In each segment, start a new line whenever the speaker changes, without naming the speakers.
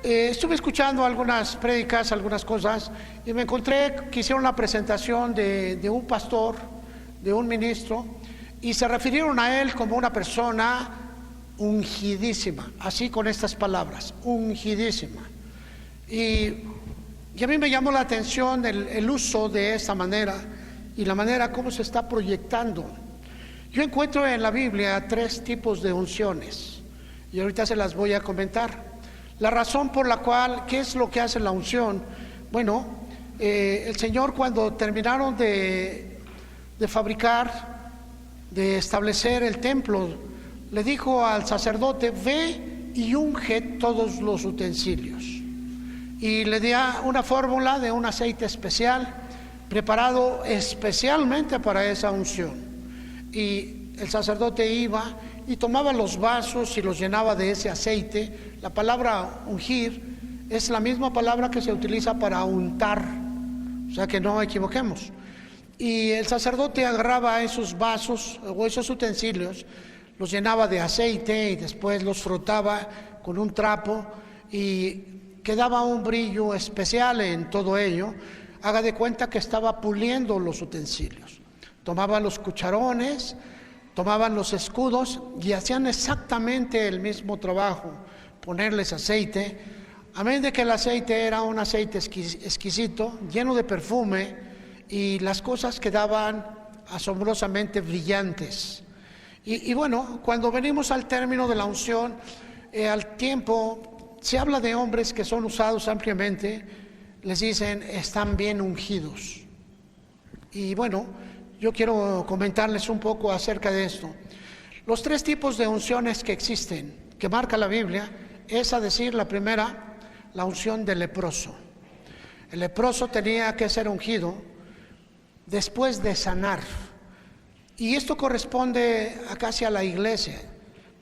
Estuve escuchando algunas prédicas, algunas cosas, y me encontré que hicieron la presentación de un pastor, de un ministro, y se refirieron a él como una persona ungidísima, así con estas palabras, ungidísima. Y a mí me llamó la atención el uso de esta manera y la manera como se está proyectando. Yo encuentro en la Biblia 3 tipos de unciones, y ahorita se las voy a comentar. La razón por la cual, ¿qué es lo que hace la unción? Bueno, el Señor, cuando terminaron de fabricar, de establecer el templo, le dijo al sacerdote: ve y unge todos los utensilios. Y le dio una fórmula de un aceite especial, preparado especialmente para esa unción. Y el sacerdote iba y tomaba los vasos y los llenaba de ese aceite. La palabra ungir es la misma palabra que se utiliza para untar, o sea que no equivoquemos. Y el sacerdote agarraba esos vasos o esos utensilios, los llenaba de aceite y después los frotaba con un trapo y quedaba un brillo especial en todo ello. Haga de cuenta que estaba puliendo los utensilios. Tomaba los cucharones, tomaban los escudos y hacían exactamente el mismo trabajo, ponerles aceite, a menos de que el aceite era un aceite exquisito, lleno de perfume, y las cosas quedaban asombrosamente brillantes. Y bueno, cuando venimos al término de la unción, al tiempo se habla de hombres que son usados ampliamente, les dicen están bien ungidos. Y bueno, yo quiero comentarles un poco acerca de esto. Los 3 tipos de unciones que existen, que marca la Biblia, es a decir, la primera, la unción del leproso. El leproso tenía que ser ungido después de sanar. Y esto corresponde casi a la iglesia,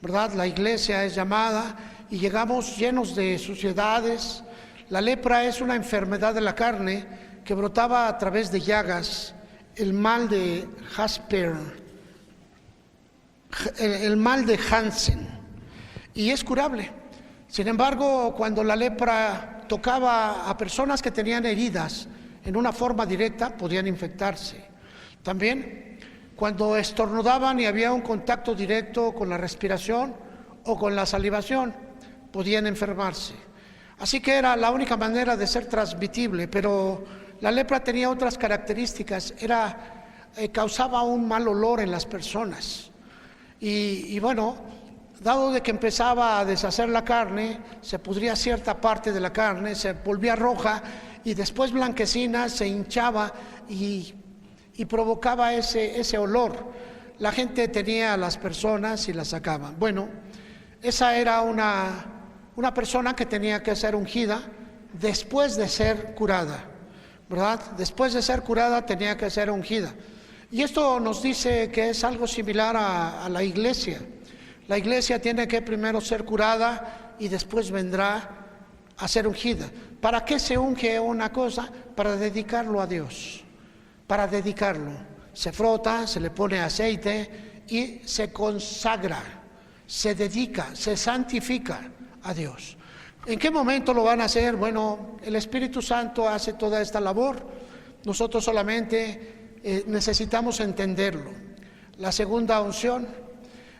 ¿verdad? La iglesia es llamada y llegamos llenos de suciedades. La lepra es una enfermedad de la carne que brotaba a través de llagas. El mal de Jasper, el mal de Hansen, y es curable. Sin embargo, cuando la lepra tocaba a personas que tenían heridas en una forma directa, podían infectarse. También, cuando estornudaban y había un contacto directo con la respiración o con la salivación, podían enfermarse. Así que era la única manera de ser transmitible, pero la lepra tenía otras características, causaba un mal olor en las personas. Y bueno, dado de que empezaba a deshacer la carne, se pudría cierta parte de la carne, se volvía roja y después blanquecina, se hinchaba y provocaba ese olor. La gente tenía a las personas y las sacaban. Bueno, esa era una persona que tenía que ser ungida después de ser curada, ¿verdad? Después de ser curada tenía que ser ungida. Y esto nos dice que es algo similar a la iglesia. La iglesia tiene que primero ser curada y después vendrá a ser ungida. ¿Para qué se unge una cosa? Para dedicarlo a Dios, para dedicarlo. Se frota, se le pone aceite y se consagra, se dedica, se santifica a Dios. ¿En qué momento lo van a hacer? Bueno, el Espíritu Santo hace toda esta labor. Nosotros solamente necesitamos entenderlo. La segunda unción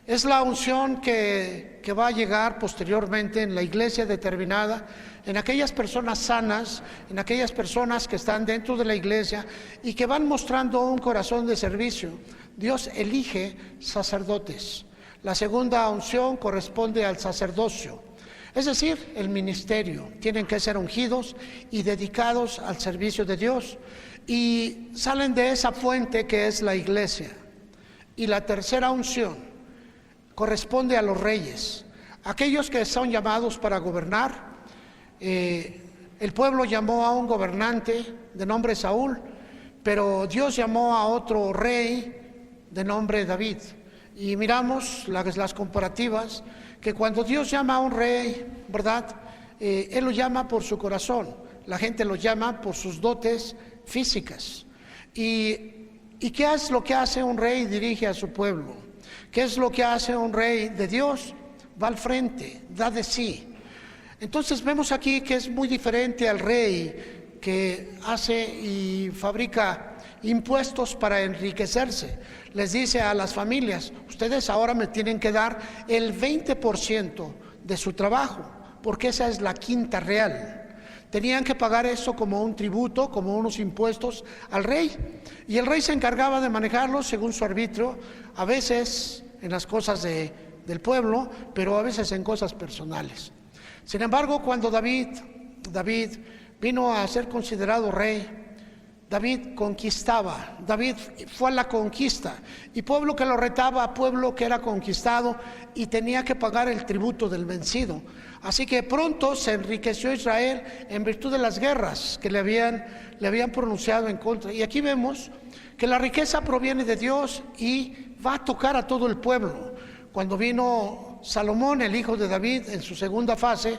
es la unción que va a llegar posteriormente en la iglesia determinada, en aquellas personas sanas, en aquellas personas que están dentro de la iglesia y que van mostrando un corazón de servicio. Dios elige sacerdotes. La segunda unción corresponde al sacerdocio, es decir, el ministerio. Tienen que ser ungidos y dedicados al servicio de Dios y salen de esa fuente que es la iglesia. Y la tercera unción corresponde a los reyes, aquellos que son llamados para gobernar. El pueblo llamó a un gobernante de nombre Saúl, pero Dios llamó a otro rey de nombre David. Y miramos las comparativas, que cuando Dios llama a un rey, ¿verdad? Él lo llama por su corazón, la gente lo llama por sus dotes físicas. ¿Y qué es lo que hace un rey? Dirige a su pueblo. ¿Qué es lo que hace un rey de Dios? Va al frente, da de sí. Entonces vemos aquí que es muy diferente al rey que hace y fabrica impuestos para enriquecerse. Les dice a las familias: ustedes ahora me tienen que dar el 20% de su trabajo, porque esa es la quinta real. Tenían que pagar eso como un tributo, como unos impuestos al rey, y el rey se encargaba de manejarlos según su arbitrio, a veces en las cosas del pueblo, pero a veces en cosas personales. Sin embargo, cuando David vino a ser considerado rey, David conquistaba, David fue a la conquista, y pueblo que lo retaba, pueblo que era conquistado y tenía que pagar el tributo del vencido. Así que pronto se enriqueció Israel en virtud de las guerras que le habían pronunciado en contra. Y aquí vemos que la riqueza proviene de Dios y va a tocar a todo el pueblo. Cuando vino Salomón, el hijo de David, en su segunda fase,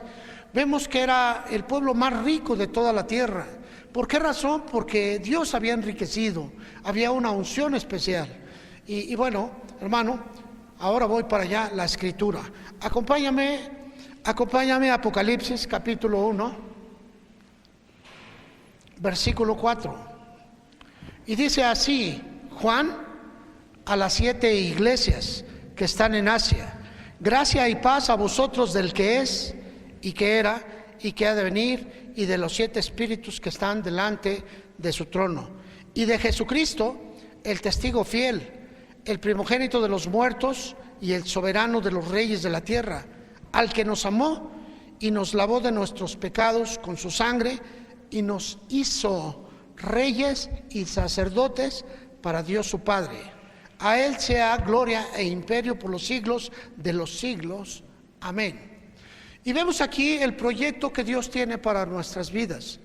vemos que era el pueblo más rico de toda la tierra. ¿Por qué razón? Porque Dios había enriquecido, había una unción especial. Y bueno, hermano, ahora voy para allá, la escritura. Acompáñame a Apocalipsis capítulo 1, versículo 4. Y dice así: Juan, a las 7 iglesias que están en Asia, gracia y paz a vosotros del que es, y que era, y que ha de venir, y de los 7 espíritus que están delante de su trono, y de Jesucristo, el testigo fiel, el primogénito de los muertos y el soberano de los reyes de la tierra, al que nos amó y nos lavó de nuestros pecados con su sangre y nos hizo reyes y sacerdotes para Dios su Padre. A Él sea gloria e imperio por los siglos de los siglos. Amén. Y vemos aquí el proyecto que Dios tiene para nuestras vidas.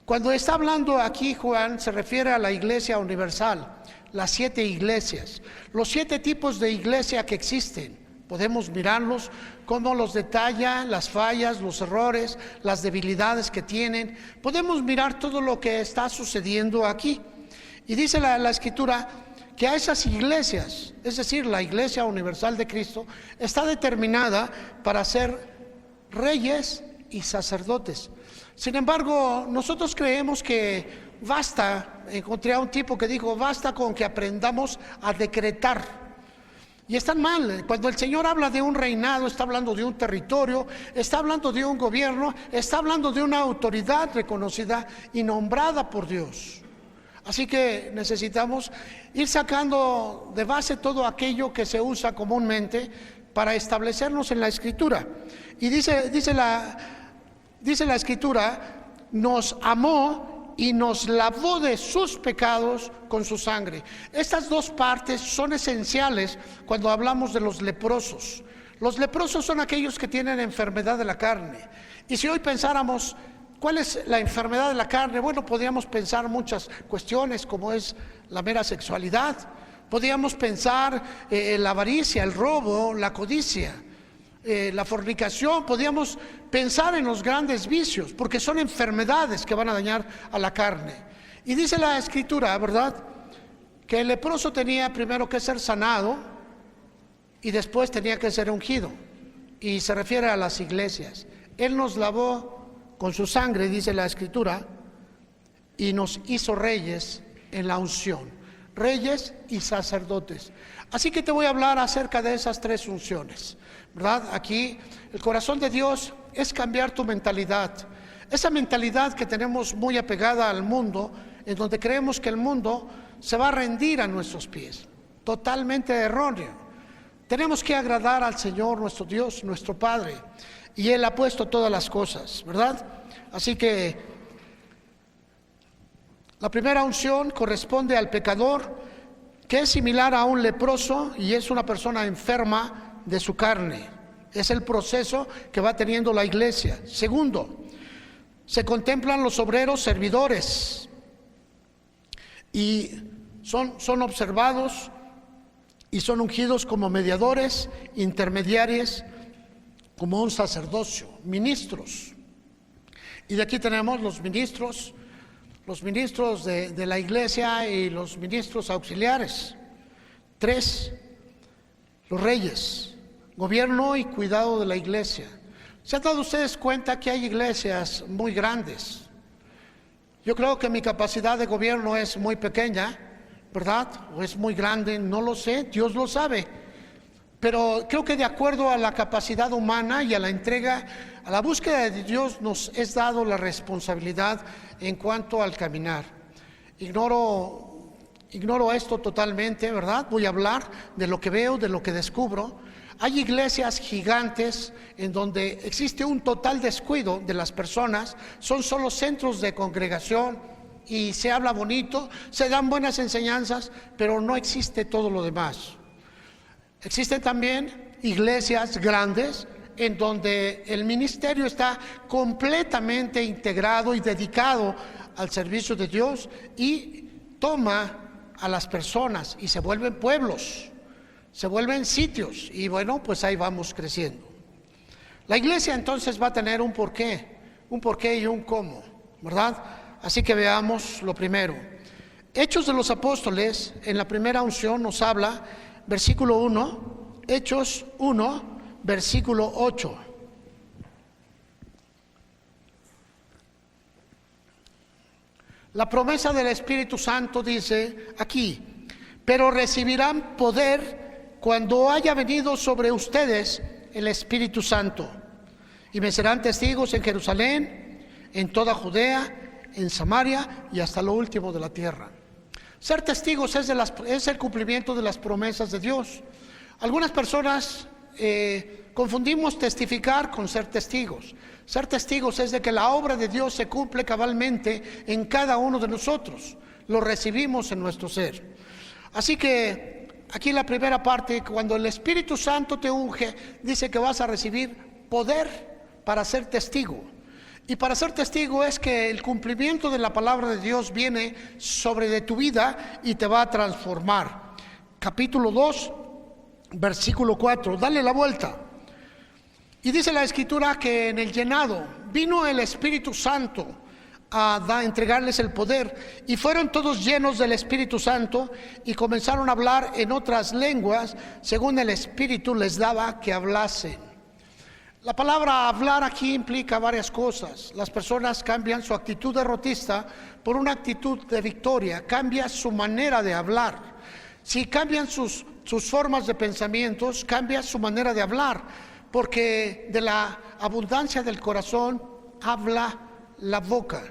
Cuando está hablando aquí Juan, se refiere a la iglesia universal, las 7 iglesias, los 7 tipos de iglesia que existen. Podemos mirarlos, cómo los detalla, las fallas, los errores, las debilidades que tienen. Podemos mirar todo lo que está sucediendo aquí. Y dice la Escritura que a esas iglesias, es decir, la Iglesia Universal de Cristo, está determinada para ser reyes y sacerdotes. Sin embargo, nosotros creemos que basta, encontré a un tipo que dijo: basta con que aprendamos a decretar. Y están mal. Cuando el Señor habla de un reinado, está hablando de un territorio, está hablando de un gobierno, está hablando de una autoridad reconocida y nombrada por Dios. Así que necesitamos ir sacando de base todo aquello que se usa comúnmente para establecernos en la Escritura. Y dice la Escritura: nos amó y nos lavó de sus pecados con su sangre. Estas dos partes son esenciales cuando hablamos de los leprosos. Los leprosos son aquellos que tienen enfermedad de la carne. Y si hoy pensáramos, ¿cuál es la enfermedad de la carne? Bueno, podríamos pensar muchas cuestiones, como es la mera sexualidad. Podríamos pensar la avaricia, el robo, la codicia, la fornicación. Podríamos pensar en los grandes vicios, porque son enfermedades que van a dañar a la carne. Y dice la Escritura, ¿verdad?, que el leproso tenía primero que ser sanado y después tenía que ser ungido. Y se refiere a las iglesias. Él nos lavó con su sangre, dice la Escritura, y nos hizo reyes en la unción, reyes y sacerdotes. Así que te voy a hablar acerca de esas 3 unciones, ¿verdad? Aquí el corazón de Dios es cambiar tu mentalidad, esa mentalidad que tenemos muy apegada al mundo, en donde creemos que el mundo se va a rendir a nuestros pies. Totalmente erróneo. Tenemos que agradar al Señor nuestro Dios, nuestro Padre, y Él ha puesto todas las cosas, ¿verdad? Así que la primera unción corresponde al pecador, que es similar a un leproso y es una persona enferma de su carne. Es el proceso que va teniendo la iglesia. Segundo, se contemplan los obreros servidores y son observados y son ungidos como mediadores, intermediarios, como un sacerdocio, ministros. Y de aquí tenemos los ministros de la iglesia y los ministros auxiliares. 3, los reyes, gobierno y cuidado de la iglesia. ¿Se han dado ustedes cuenta que hay iglesias muy grandes? Yo creo que mi capacidad de gobierno es muy pequeña, ¿verdad? O es muy grande, no lo sé, Dios lo sabe. Pero creo que de acuerdo a la capacidad humana y a la entrega, a la búsqueda de Dios, nos es dado la responsabilidad en cuanto al caminar. Ignoro esto totalmente, ¿verdad? Voy a hablar de lo que veo, de lo que descubro. Hay iglesias gigantes en donde existe un total descuido de las personas, son solo centros de congregación y se habla bonito, se dan buenas enseñanzas, pero no existe todo lo demás. Existen también iglesias grandes en donde el ministerio está completamente integrado y dedicado al servicio de Dios y toma a las personas y se vuelven pueblos, se vuelven sitios y bueno, pues ahí vamos creciendo. La iglesia entonces va a tener un porqué y un cómo, ¿verdad? Así que veamos lo primero. Hechos de los Apóstoles, en la primera unción nos habla, versículo 1, Hechos 1, versículo 8. La promesa del Espíritu Santo dice aquí: pero recibirán poder cuando haya venido sobre ustedes el Espíritu Santo, y me serán testigos en Jerusalén, en toda Judea, en Samaria y hasta lo último de la tierra. Ser testigos es el cumplimiento de las promesas de Dios. Algunas personas confundimos testificar con ser testigos. Ser testigos es de que la obra de Dios se cumple cabalmente en cada uno de nosotros. Lo recibimos en nuestro ser. Así que aquí la primera parte, cuando el Espíritu Santo te unge, dice que vas a recibir poder para ser testigo. Y para ser testigo es que el cumplimiento de la palabra de Dios viene sobre de tu vida y te va a transformar. Capítulo 2, versículo 4, dale la vuelta. Y dice la Escritura que en el llenado vino el Espíritu Santo a entregarles el poder, y fueron todos llenos del Espíritu Santo y comenzaron a hablar en otras lenguas según el Espíritu les daba que hablasen. La palabra hablar aquí implica varias cosas. Las personas cambian su actitud derrotista por una actitud de victoria, cambia su manera de hablar. Si cambian sus formas de pensamientos, cambia su manera de hablar, porque de la abundancia del corazón habla la boca,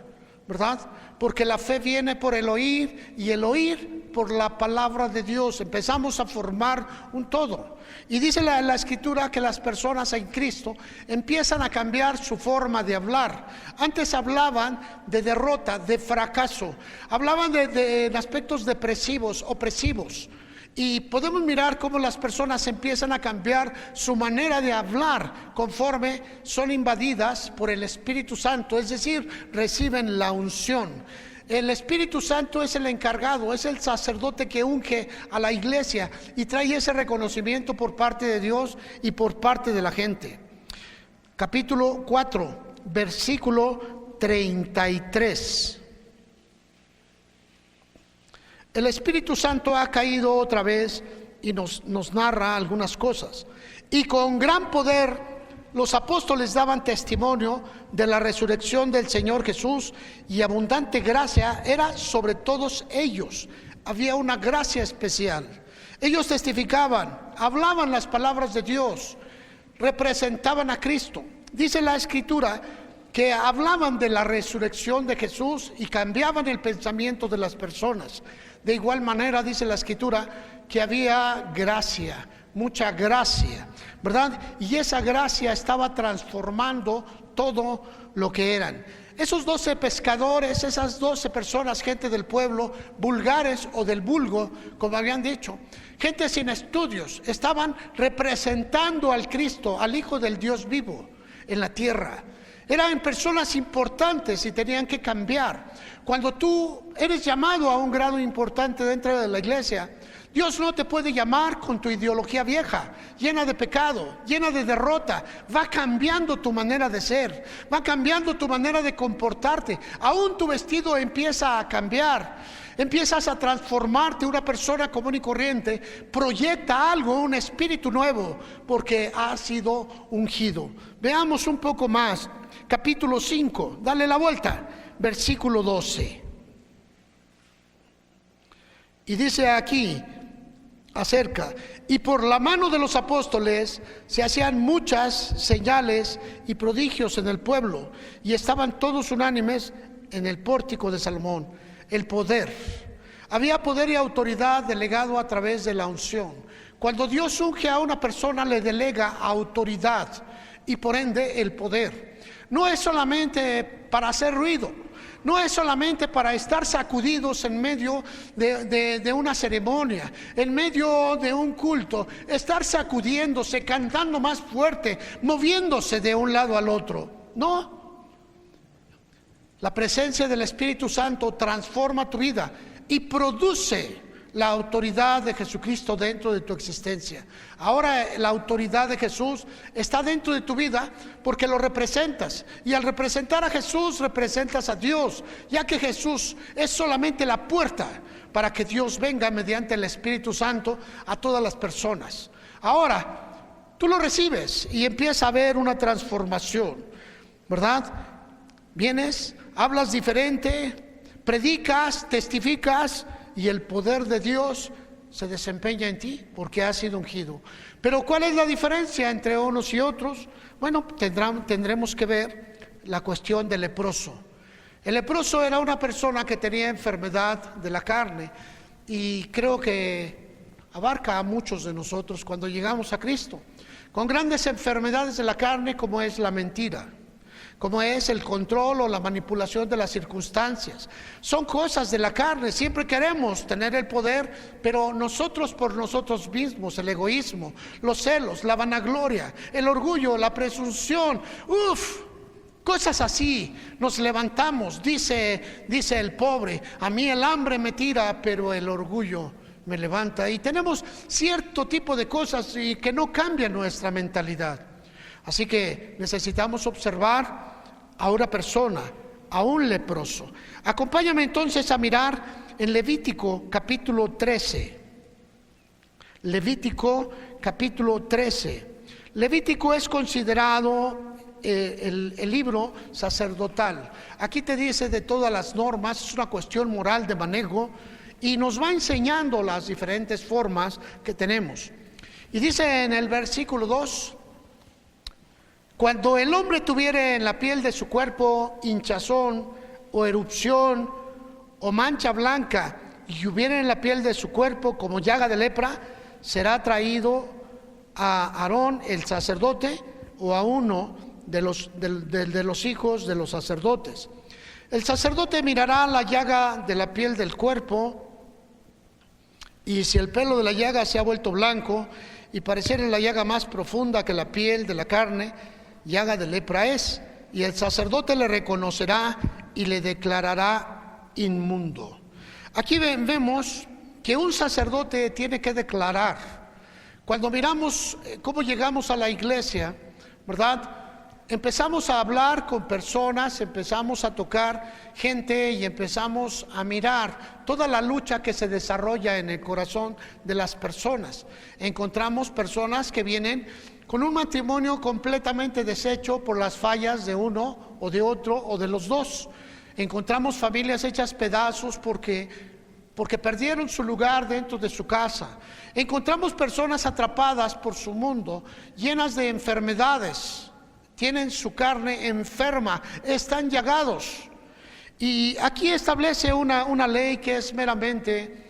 ¿verdad? Porque la fe viene por el oír y el oír por la palabra de Dios. Empezamos a formar un todo. Y dice la Escritura que las personas en Cristo empiezan a cambiar su forma de hablar. Antes hablaban de derrota, de fracaso, hablaban de aspectos depresivos, opresivos. Y podemos mirar cómo las personas empiezan a cambiar su manera de hablar conforme son invadidas por el Espíritu Santo, es decir, reciben la unción. El Espíritu Santo es el encargado, es el sacerdote que unge a la iglesia y trae ese reconocimiento por parte de Dios y por parte de la gente. Capítulo 4, versículo 33. El Espíritu Santo ha caído otra vez y nos narra algunas cosas. Y con gran poder los apóstoles daban testimonio de la resurrección del Señor Jesús, y abundante gracia era sobre todos ellos. Había una gracia especial. Ellos testificaban, hablaban las palabras de Dios, representaban a Cristo. Dice la Escritura que hablaban de la resurrección de Jesús y cambiaban el pensamiento de las personas. De igual manera dice la Escritura que había gracia, mucha gracia, ¿verdad? Y esa gracia estaba transformando todo lo que eran. Esos 12 pescadores, esas 12 personas, gente del pueblo, vulgares o del vulgo, como habían dicho, gente sin estudios, estaban representando al Cristo, al Hijo del Dios vivo en la tierra. Eran personas importantes y tenían que cambiar. Cuando tú eres llamado a un grado importante dentro de la iglesia, Dios no te puede llamar con tu ideología vieja, llena de pecado, llena de derrota. Va cambiando tu manera de ser, va cambiando tu manera de comportarte. Aún tu vestido empieza a cambiar. Empiezas a transformarte. Una persona común y corriente proyecta algo, un espíritu nuevo, porque ha sido ungido. Veamos un poco más. Capítulo 5, dale la vuelta, versículo 12. Y dice aquí acerca: y por la mano de los apóstoles se hacían muchas señales y prodigios en el pueblo, y estaban todos unánimes en el pórtico de Salomón. El poder, había poder y autoridad delegado a través de la unción. Cuando Dios unge a una persona, le delega autoridad y por ende el poder. No es solamente para hacer ruido, no es solamente para estar sacudidos en medio de una ceremonia, en medio de un culto, estar sacudiéndose, cantando más fuerte, moviéndose de un lado al otro. No, la presencia del Espíritu Santo transforma tu vida y produce la autoridad de Jesucristo dentro de tu existencia. Ahora la autoridad de Jesús está dentro de tu vida porque lo representas, y al representar a Jesús representas a Dios, ya que Jesús es solamente la puerta para que Dios venga mediante el Espíritu Santo a todas las personas. Ahora tú lo recibes y empieza a haber una transformación, ¿verdad? Vienes, hablas diferente, predicas, testificas, y el poder de Dios se desempeña en ti porque has sido ungido. Pero ¿cuál es la diferencia entre unos y otros? Bueno, tendremos que ver la cuestión del leproso. El leproso era una persona que tenía enfermedad de la carne, y creo que abarca a muchos de nosotros cuando llegamos a Cristo, con grandes enfermedades de la carne, como es la mentira, como es el control o la manipulación de las circunstancias. Son cosas de la carne. Siempre queremos tener el poder, pero nosotros por nosotros mismos, el egoísmo, los celos, la vanagloria, el orgullo, la presunción, cosas así. Nos levantamos, dice el pobre: a mí el hambre me tira, pero el orgullo me levanta. Y tenemos cierto tipo de cosas y que no cambian nuestra mentalidad. Así que necesitamos observar a una persona, a un leproso. Acompáñame entonces a mirar en Levítico capítulo 13. Levítico capítulo 13. Levítico es considerado el libro sacerdotal. Aquí te dice de todas las normas, es una cuestión moral de manejo, y nos va enseñando las diferentes formas que tenemos. Y dice en el versículo 2: cuando el hombre tuviere en la piel de su cuerpo hinchazón o erupción o mancha blanca, y hubiere en la piel de su cuerpo como llaga de lepra, será traído a Aarón el sacerdote, o a uno de los hijos de los sacerdotes. El sacerdote mirará la llaga de la piel del cuerpo, y si el pelo de la llaga se ha vuelto blanco y pareciera la llaga más profunda que la piel de la carne, llaga de lepra es, y el sacerdote le reconocerá y le declarará inmundo. Aquí vemos que un sacerdote tiene que declarar. Cuando miramos cómo llegamos a la iglesia, ¿verdad? Empezamos a hablar con personas, empezamos a tocar gente y empezamos a mirar toda la lucha que se desarrolla en el corazón de las personas. Encontramos personas que vienen con un matrimonio completamente deshecho por las fallas de uno o de otro o de los dos. Encontramos familias hechas pedazos porque perdieron su lugar dentro de su casa. Encontramos personas atrapadas por su mundo, llenas de enfermedades. Tienen su carne enferma, están llagados. Y aquí establece una ley que es meramente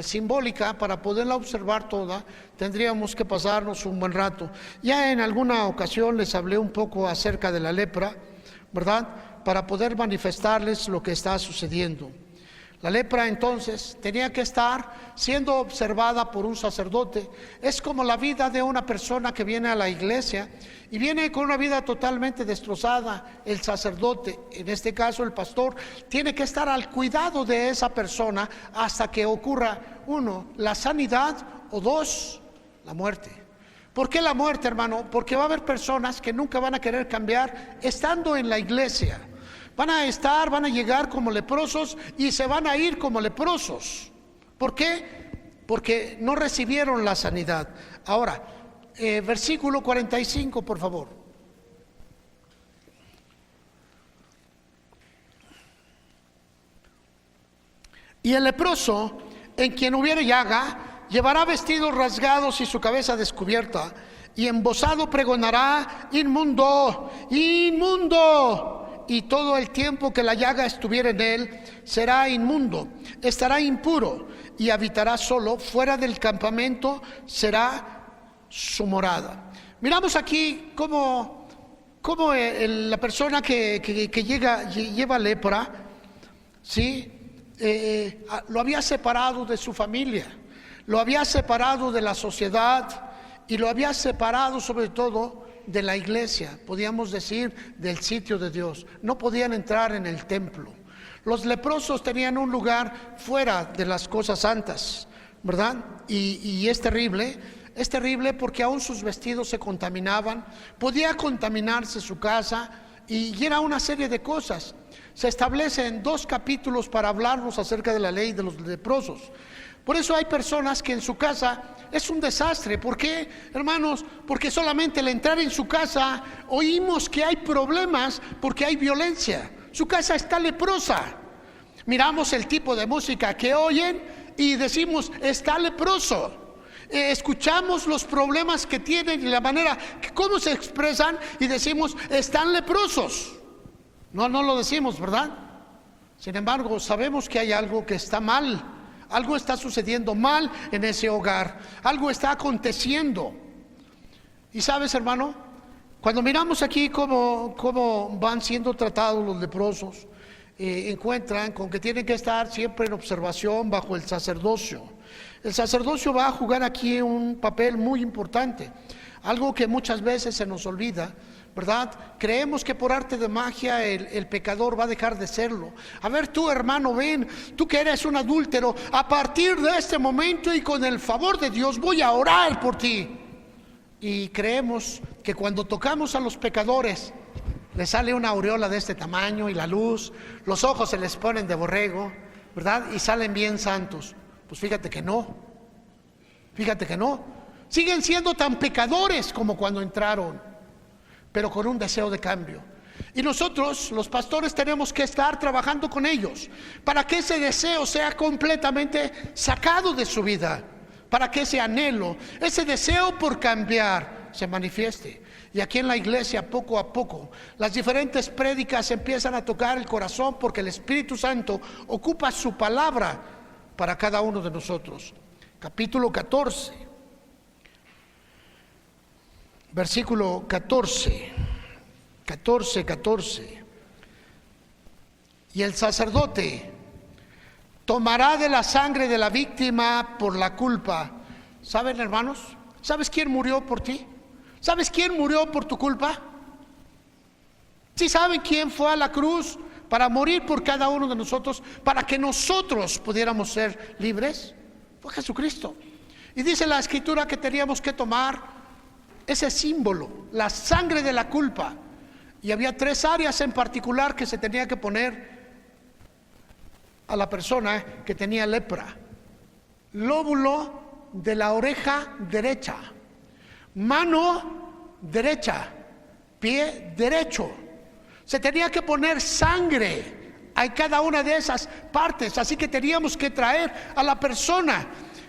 simbólica. Para poderla observar toda, tendríamos que pasarnos un buen rato. Ya en alguna ocasión les hablé un poco acerca de la lepra, ¿verdad? Para poder manifestarles lo que está sucediendo. La lepra entonces tenía que estar siendo observada por un sacerdote. Es como la vida de una persona que viene a la iglesia y viene con una vida totalmente destrozada. El sacerdote, en este caso el pastor, tiene que estar al cuidado de esa persona hasta que ocurra, uno, la sanidad, o dos, la muerte. ¿Por qué la muerte, hermano? Porque va a haber personas que nunca van a querer cambiar estando en la iglesia. Van a llegar como leprosos y se van a ir como leprosos. ¿Por qué? Porque no recibieron la sanidad. Ahora, versículo 45, por favor. Y el leproso, en quien hubiere llaga, llevará vestidos rasgados y su cabeza descubierta, y embozado pregonará: inmundo, inmundo. Y todo el tiempo que la llaga estuviera en él, será inmundo, estará impuro y habitará solo, fuera del campamento será su morada. Miramos aquí cómo la persona que lleva lepra, ¿sí? Lo había separado de su familia, lo había separado de la sociedad y lo había separado sobre todo de la iglesia, podíamos decir del sitio de Dios. No podían entrar en el templo. Los leprosos tenían un lugar fuera de las cosas santas, ¿verdad? Y es terrible porque aún sus vestidos se contaminaban, podía contaminarse su casa y era una serie de cosas. Se establecen 2 capítulos para hablarnos acerca de la ley de los leprosos. Por eso hay personas que en su casa es un desastre. ¿Por qué, hermanos? Porque solamente al entrar en su casa oímos que hay problemas porque hay violencia. Su casa está leprosa. Miramos el tipo de música que oyen y decimos: está leproso. Escuchamos los problemas que tienen y la manera que cómo se expresan y decimos: están leprosos. No lo decimos, ¿verdad? Sin embargo, sabemos que hay algo que está mal. Algo está sucediendo mal en ese hogar. Algo está aconteciendo. Y sabes, hermano, cuando miramos aquí cómo van siendo tratados los leprosos, encuentran con que tienen que estar siempre en observación bajo el sacerdocio. El sacerdocio va a jugar aquí un papel muy importante. Algo que muchas veces se nos olvida, ¿verdad? Creemos que por arte de magia el pecador va a dejar de serlo. A ver, tú, hermano, ven, tú que eres un adúltero, a partir de este momento y con el favor de Dios voy a orar por ti. Y creemos que cuando tocamos a los pecadores les sale una aureola de este tamaño y la luz, los ojos se les ponen de borrego, ¿verdad? Y salen bien santos. Pues fíjate que no. Siguen siendo tan pecadores como cuando entraron, pero con un deseo de cambio. Y nosotros, los pastores, tenemos que estar trabajando con ellos para que ese deseo sea completamente sacado de su vida, para que ese anhelo, ese deseo por cambiar se manifieste. Y aquí en la iglesia, poco a poco, las diferentes prédicas empiezan a tocar el corazón porque el Espíritu Santo ocupa su palabra para cada uno de nosotros. Capítulo 14. Versículo 14. Y el sacerdote tomará de la sangre de la víctima por la culpa. ¿Saben, hermanos? ¿Sabes quién murió por ti? ¿Sabes quién murió por tu culpa? ¿Sí saben quién fue a la cruz para morir por cada uno de nosotros, para que nosotros pudiéramos ser libres? Fue Jesucristo. Y dice la Escritura que teníamos que tomar ese símbolo, la sangre de la culpa. Y había 3 áreas en particular que se tenía que poner a la persona que tenía lepra: lóbulo de la oreja derecha, mano derecha, pie derecho. Se tenía que poner sangre a cada una de esas partes. Así que teníamos que traer a la persona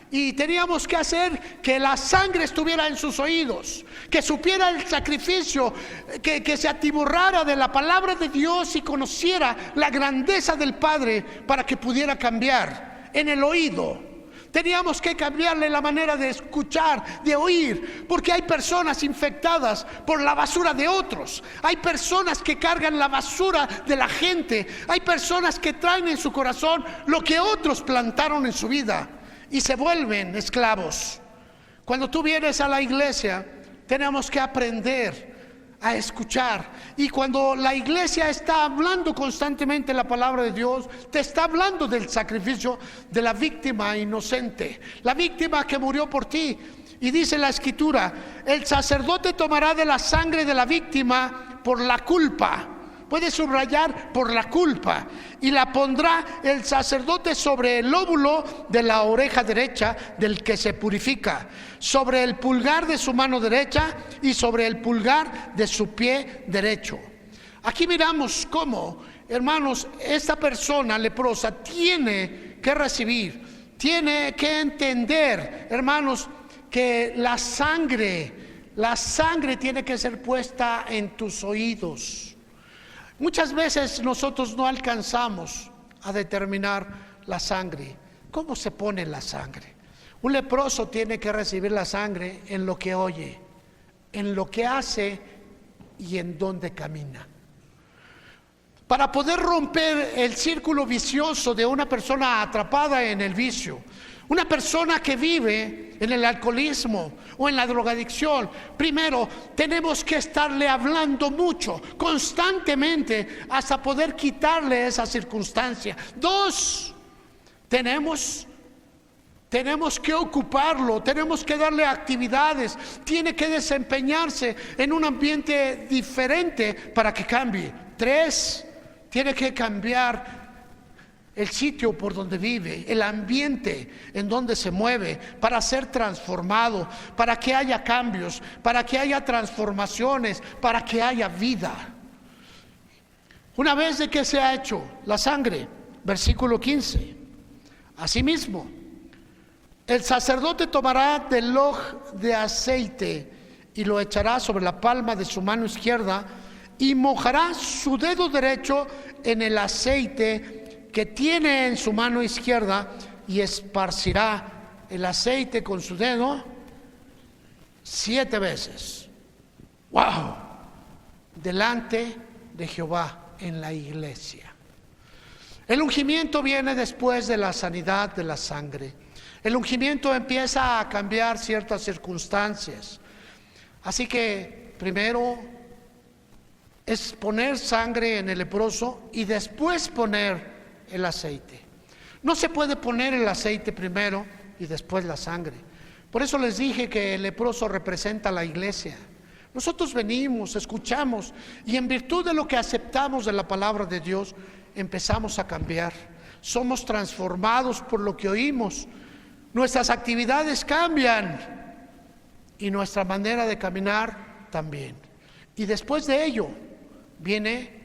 y teníamos que hacer que la sangre estuviera en sus oídos, que supiera el sacrificio, que se atiborrara de la palabra de Dios y conociera la grandeza del Padre para que pudiera cambiar. En el oído Teníamos que cambiarle la manera de escuchar, de oír, porque hay personas infectadas por la basura de otros. Hay personas que cargan la basura de la gente. Hay personas que traen en su corazón lo que otros plantaron en su vida y se vuelven esclavos. Cuando tú vienes a la iglesia, tenemos que aprender a escuchar. Y cuando la iglesia está hablando constantemente la palabra de Dios, te está hablando del sacrificio de la víctima inocente, la víctima que murió por ti. Y dice la escritura: el sacerdote tomará de la sangre de la víctima por la culpa. Puede subrayar: por la culpa. Y la pondrá el sacerdote sobre el lóbulo de la oreja derecha del que se purifica, sobre el pulgar de su mano derecha y sobre el pulgar de su pie derecho. Aquí miramos cómo, hermanos, esta persona leprosa tiene que recibir, tiene que entender, hermanos, que la sangre tiene que ser puesta en tus oídos. Muchas veces nosotros no alcanzamos a determinar la sangre. ¿Cómo se pone la sangre? Un leproso tiene que recibir la sangre en lo que oye, en lo que hace y en donde camina. Para poder romper el círculo vicioso de una persona atrapada en el vicio, una persona que vive en el alcoholismo o en la drogadicción, primero tenemos que estarle hablando mucho, constantemente, hasta poder quitarle esa circunstancia. Dos, tenemos que ocuparlo, tenemos que darle actividades, tiene que desempeñarse en un ambiente diferente para que cambie. Tres, tiene que cambiar el sitio por donde vive, el ambiente en donde se mueve, para ser transformado, para que haya cambios, para que haya transformaciones, para que haya vida. Una vez de que se ha hecho la sangre, versículo 15, asimismo, el sacerdote tomará del loj de aceite y lo echará sobre la palma de su mano izquierda y mojará su dedo derecho en el aceite que tiene en su mano izquierda y esparcirá el aceite con su dedo 7 veces. ¡Wow! Delante de Jehová en la iglesia. El ungimiento viene después de la sanidad de la sangre. El ungimiento empieza a cambiar ciertas circunstancias. Así que primero es poner sangre en el leproso y después poner el aceite. No se puede poner el aceite primero y después la sangre. Por eso les dije que el leproso representa a la iglesia. Nosotros venimos, escuchamos y en virtud de lo que aceptamos de la palabra de Dios empezamos a cambiar. Somos transformados por lo que oímos. Nuestras actividades cambian y nuestra manera de caminar también. Y después de ello viene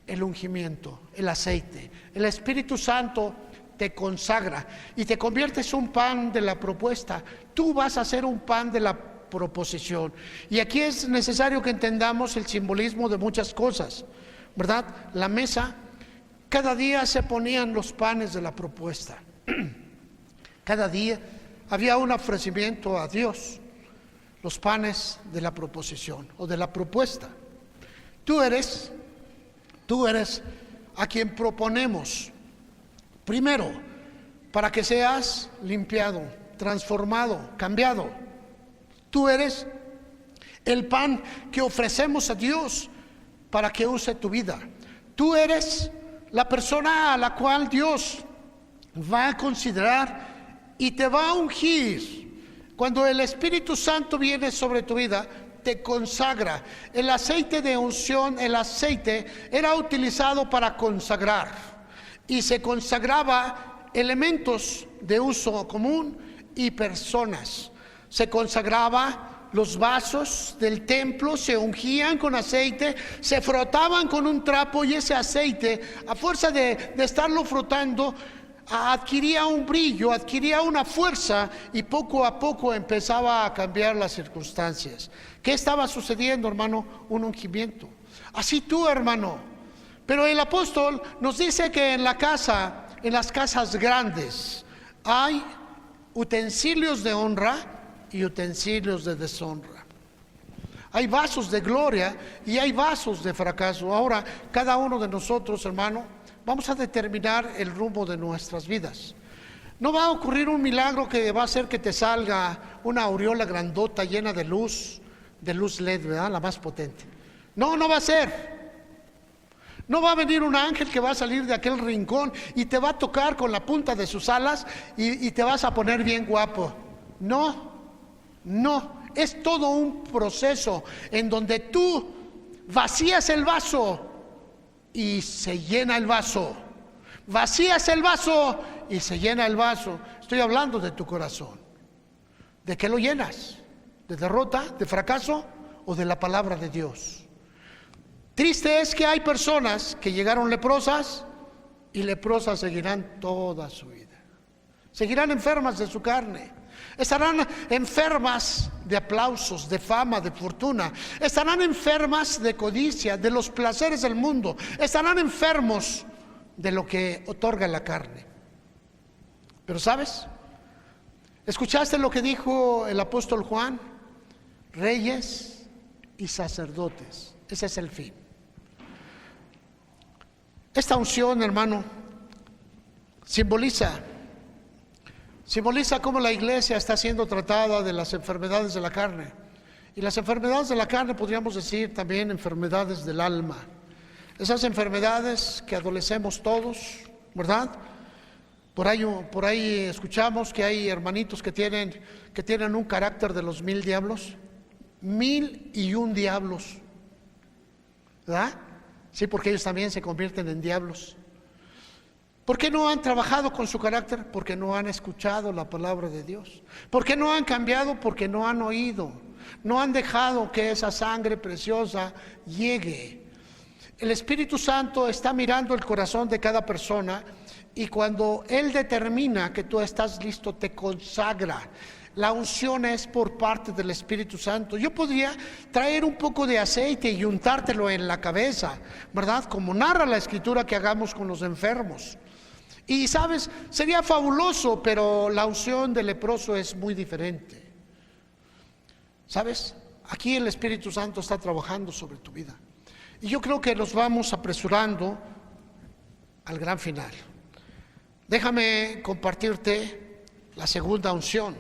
el ungimiento, el aceite. El Espíritu Santo te consagra y te conviertes en un pan de la propuesta. Tú vas a ser un pan de la proposición. Y aquí es necesario que entendamos el simbolismo de muchas cosas, ¿verdad? La mesa, cada día se ponían los panes de la propuesta. Cada día había un ofrecimiento a Dios, los panes de la proposición o de la propuesta. Tú eres a quien proponemos, primero, para que seas limpiado, transformado, cambiado. Tú eres el pan que ofrecemos a Dios para que use tu vida. Tú eres la persona a la cual Dios va a considerar y te va a ungir. Cuando el Espíritu Santo viene sobre tu vida, te consagra. El aceite de unción, el aceite era utilizado para consagrar y se consagraba elementos de uso común y personas. Se consagraba los vasos del templo, se ungían con aceite, se frotaban con un trapo y ese aceite, a fuerza de estarlo frotando, adquiría un brillo, adquiría una fuerza y poco a poco empezaba a cambiar las circunstancias. ¿Qué estaba sucediendo, hermano? Un ungimiento. Así tú, hermano. Pero el apóstol nos dice que en las casas grandes hay utensilios de honra y utensilios de deshonra. Hay vasos de gloria y hay vasos de fracaso. Ahora, cada uno de nosotros, hermano, vamos a determinar el rumbo de nuestras vidas. No va a ocurrir un milagro que va a hacer que te salga una aureola grandota llena de luz LED, ¿verdad? La más potente. No, no va a ser. No va a venir un ángel que va a salir de aquel rincón y te va a tocar con la punta de sus alas y te vas a poner bien guapo. No, no. Es todo un proceso en donde tú vacías el vaso y se llena el vaso. Vacías el vaso y se llena el vaso. Estoy hablando de tu corazón. ¿De qué lo llenas? ¿De derrota, de fracaso o de la palabra de Dios? Triste es que hay personas que llegaron leprosas y leprosas seguirán toda su vida. Seguirán enfermas de su carne. Estarán enfermas de aplausos, de fama, de fortuna. Estarán enfermas de codicia, de los placeres del mundo. Estarán enfermos de lo que otorga la carne. Pero ¿sabes? ¿Escuchaste lo que dijo el apóstol Juan? Reyes y sacerdotes. Ese es el fin. Esta unción, hermano, simboliza cómo la iglesia está siendo tratada de las enfermedades de la carne. Y las enfermedades de la carne podríamos decir también enfermedades del alma. Esas enfermedades que adolecemos todos, ¿verdad? Por ahí escuchamos que hay hermanitos que tienen un carácter de los 1000 diablos. 1001 diablos, ¿verdad? Sí, porque ellos también se convierten en diablos. ¿Por qué no han trabajado con su carácter? Porque no han escuchado la palabra de Dios. ¿Por qué no han cambiado? Porque no han oído. No han dejado que esa sangre preciosa llegue. El Espíritu Santo está mirando el corazón de cada persona y cuando Él determina que tú estás listo, te consagra. La unción es por parte del Espíritu Santo. Yo podría traer un poco de aceite y untártelo en la cabeza, ¿verdad? Como narra la Escritura que hagamos con los enfermos. Y sabes, sería fabuloso, pero la unción del leproso es muy diferente. ¿Sabes? Aquí el Espíritu Santo está trabajando sobre tu vida. Y yo creo que nos vamos apresurando al gran final. Déjame compartirte la segunda unción,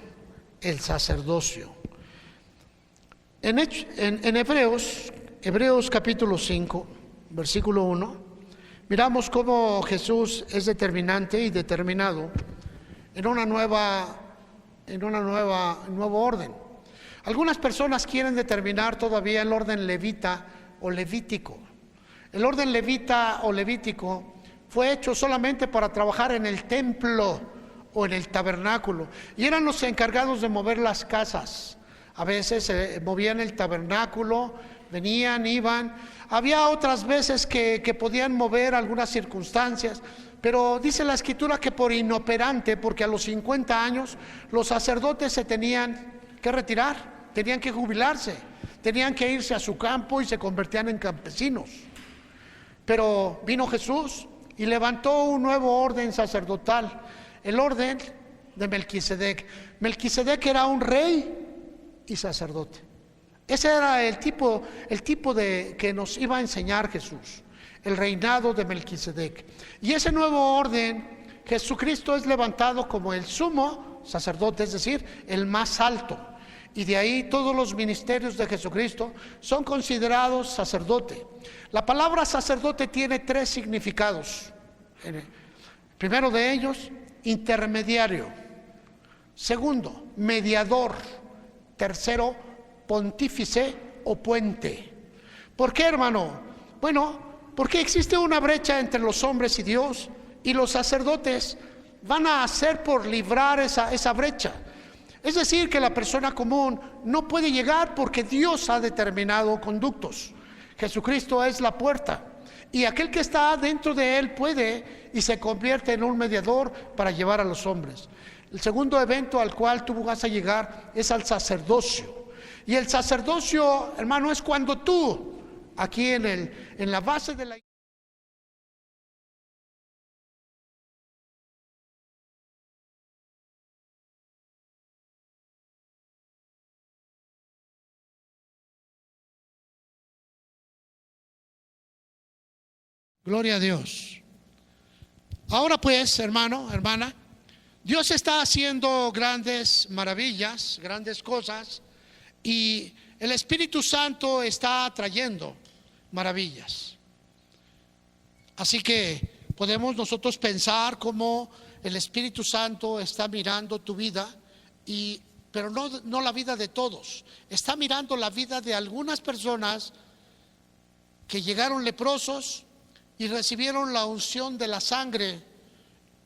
el sacerdocio. En Hebreos capítulo 5, versículo 1, miramos cómo Jesús es determinante y determinado en un nuevo orden. Algunas personas quieren determinar todavía el orden levita o levítico. El orden levita o levítico fue hecho solamente para trabajar en el templo o en el tabernáculo, y eran los encargados de mover las casas. A veces movían el tabernáculo, venían, iban. Había otras veces que podían mover algunas circunstancias, pero dice la Escritura que por inoperante, porque a los 50 años los sacerdotes se tenían que retirar, tenían que jubilarse, tenían que irse a su campo y se convertían en campesinos. Pero vino Jesús y levantó un nuevo orden sacerdotal, el orden de Melquisedec. Melquisedec era un rey y sacerdote. Ese era el tipo de que nos iba a enseñar Jesús, el reinado de Melquisedec. Y ese nuevo orden, Jesucristo es levantado como el sumo sacerdote, es decir, el más alto. Y de ahí todos los ministerios de Jesucristo son considerados sacerdote. La palabra sacerdote tiene 3 significados. El primero de ellos, intermediario. Segundo, mediador. Tercero, pontífice o puente. ¿Por qué, hermano? Bueno, porque existe una brecha entre los hombres y Dios, y los sacerdotes van a hacer por librar esa brecha. Es decir, que la persona común no puede llegar porque Dios ha determinado conductos. Jesucristo es la puerta, y aquel que está dentro de él puede y se convierte en un mediador para llevar a los hombres. El segundo evento al cual tú vas a llegar es al sacerdocio. Y el sacerdocio, hermano, es cuando tú, aquí en la base de la Gloria a Dios. Ahora pues, hermano, hermana, Dios está haciendo grandes maravillas, grandes cosas, y el Espíritu Santo está trayendo maravillas. Así que podemos nosotros pensar cómo el Espíritu Santo está mirando tu vida, pero no la vida de todos. Está mirando la vida de algunas personas que llegaron leprosos y recibieron la unción de la sangre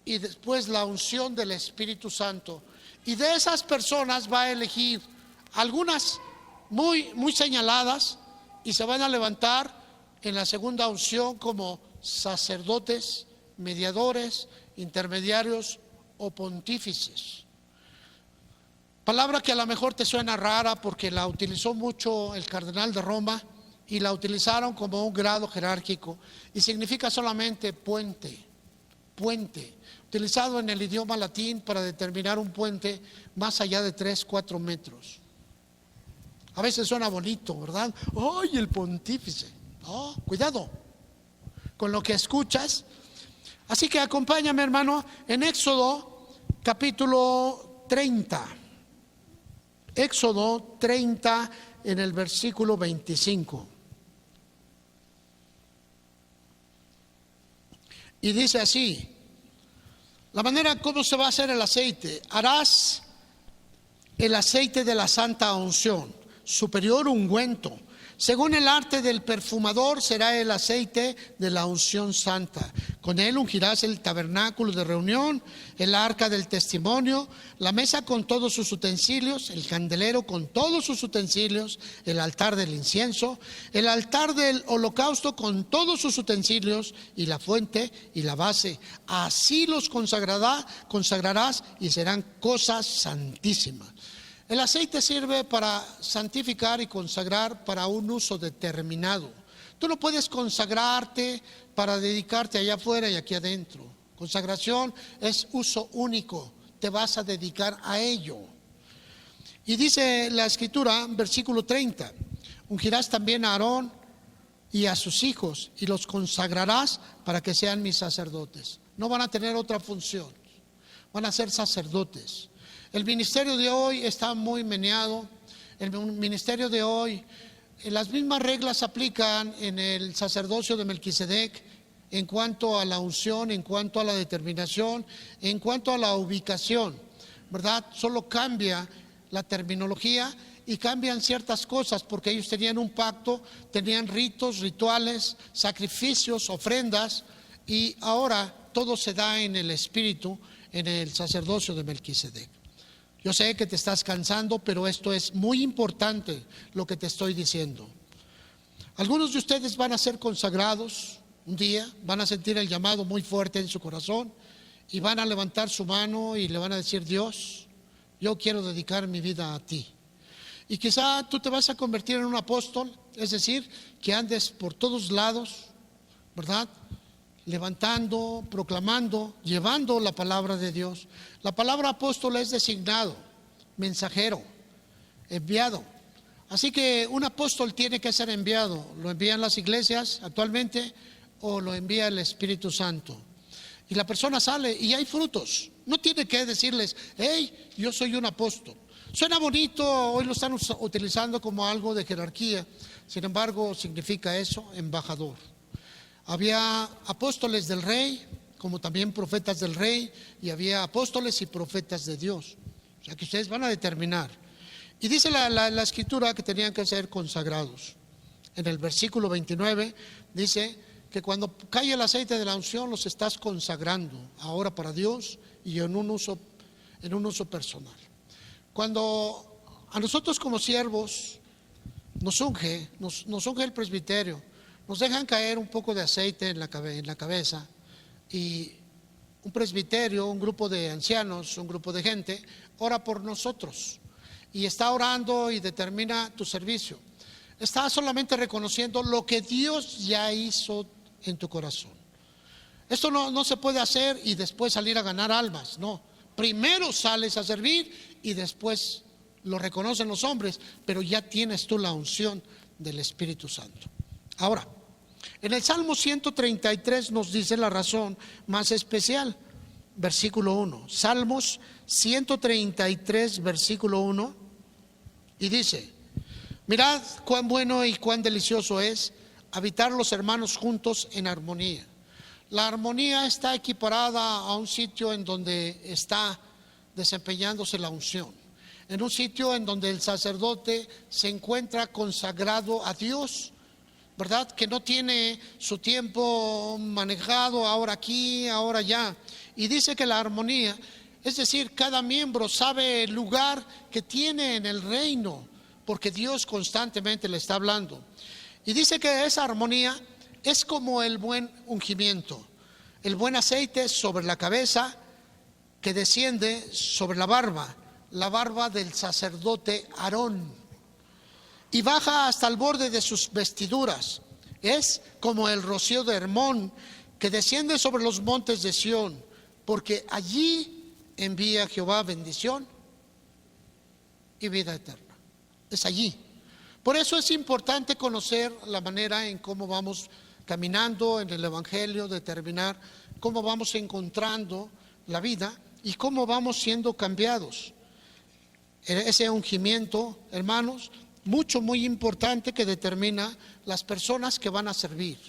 y después la unción del Espíritu Santo. Y de esas personas va a elegir algunas muy señaladas, y se van a levantar en la segunda unción como sacerdotes, mediadores, intermediarios o pontífices. Palabra que a lo mejor te suena rara porque la utilizó mucho el cardenal de Roma y la utilizaron como un grado jerárquico, y significa solamente puente, utilizado en el idioma latín para determinar un puente más allá de 3-4 metros. A veces suena bonito, ¿verdad? ¡Ay, el pontífice! Oh, cuidado con lo que escuchas. Así que acompáñame, hermano, en Éxodo capítulo 30. Éxodo 30 en el versículo 25. Y dice así: la manera como se va a hacer el aceite: harás el aceite de la santa unción, superior ungüento. Según el arte del perfumador será el aceite de la unción santa. Con él ungirás el tabernáculo de reunión, el arca del testimonio, la mesa con todos sus utensilios, el candelero con todos sus utensilios, el altar del incienso, el altar del holocausto con todos sus utensilios, y la fuente y la base. Así los consagrarás y serán cosas santísimas. El aceite sirve para santificar y consagrar para un uso determinado. Tú no puedes consagrarte para dedicarte allá afuera y aquí adentro. Consagración es uso único, te vas a dedicar a ello. Y dice la Escritura, versículo 30, ungirás también a Aarón y a sus hijos y los consagrarás para que sean mis sacerdotes. No van a tener otra función, van a ser sacerdotes. El ministerio de hoy está muy meneado. El ministerio de hoy, las mismas reglas se aplican en el sacerdocio de Melquisedec en cuanto a la unción, en cuanto a la determinación, en cuanto a la ubicación, ¿verdad? Solo cambia la terminología y cambian ciertas cosas, porque ellos tenían un pacto, tenían ritos, rituales, sacrificios, ofrendas, y ahora todo se da en el Espíritu, en el sacerdocio de Melquisedec. Yo sé que te estás cansando, pero esto es muy importante lo que te estoy diciendo. Algunos de ustedes van a ser consagrados un día, van a sentir el llamado muy fuerte en su corazón y van a levantar su mano y le van a decir: Dios, yo quiero dedicar mi vida a ti. Y quizá tú te vas a convertir en un apóstol, es decir, que andes por todos lados, ¿verdad?, levantando, proclamando, llevando la palabra de Dios. La palabra apóstol es designado, mensajero, enviado. Así que un apóstol tiene que ser enviado. Lo envían las iglesias actualmente o lo envía el Espíritu Santo. Y la persona sale y hay frutos. No tiene que decirles: hey, yo soy un apóstol. Suena bonito, hoy lo están utilizando como algo de jerarquía. Sin embargo, significa eso, embajador. Había apóstoles del rey, como también profetas del rey, y había apóstoles y profetas de Dios. O sea que ustedes van a determinar. Y dice la Escritura que tenían que ser consagrados. En el versículo 29 dice que cuando cae el aceite de la unción los estás consagrando ahora para Dios y en un uso personal. Cuando a nosotros como siervos nos unge el presbiterio, nos dejan caer un poco de aceite en la cabeza, y un presbiterio, un grupo de ancianos, un grupo de gente, ora por nosotros y está orando y determina tu servicio. Está solamente reconociendo lo que Dios ya hizo en tu corazón. Esto no se puede hacer y después salir a ganar almas, no. Primero sales a servir y después lo reconocen los hombres, pero ya tienes tú la unción del Espíritu Santo. Ahora, En el Salmo 133 nos dice la razón más especial, versículo 1. Salmos 133, versículo 1, y dice: mirad cuán bueno y cuán delicioso es habitar los hermanos juntos en armonía. La armonía está equiparada a un sitio en donde está desempeñándose la unción, en un sitio en donde el sacerdote se encuentra consagrado a Dios, ¿verdad? Que no tiene su tiempo manejado, ahora aquí, ahora allá. Y dice que la armonía, es decir, cada miembro sabe el lugar que tiene en el reino, porque Dios constantemente le está hablando. Y dice que esa armonía es como el buen ungimiento, el buen aceite sobre la cabeza que desciende sobre la barba del sacerdote Aarón, y baja hasta el borde de sus vestiduras. Es como el rocío de Hermón que desciende sobre los montes de Sión, porque allí envía Jehová bendición y vida eterna. Es allí. Por eso es importante conocer la manera en cómo vamos caminando en el Evangelio, determinar cómo vamos encontrando la vida y cómo vamos siendo cambiados. Ese ungimiento, hermanos, muy importante, que determina las personas que van a servir.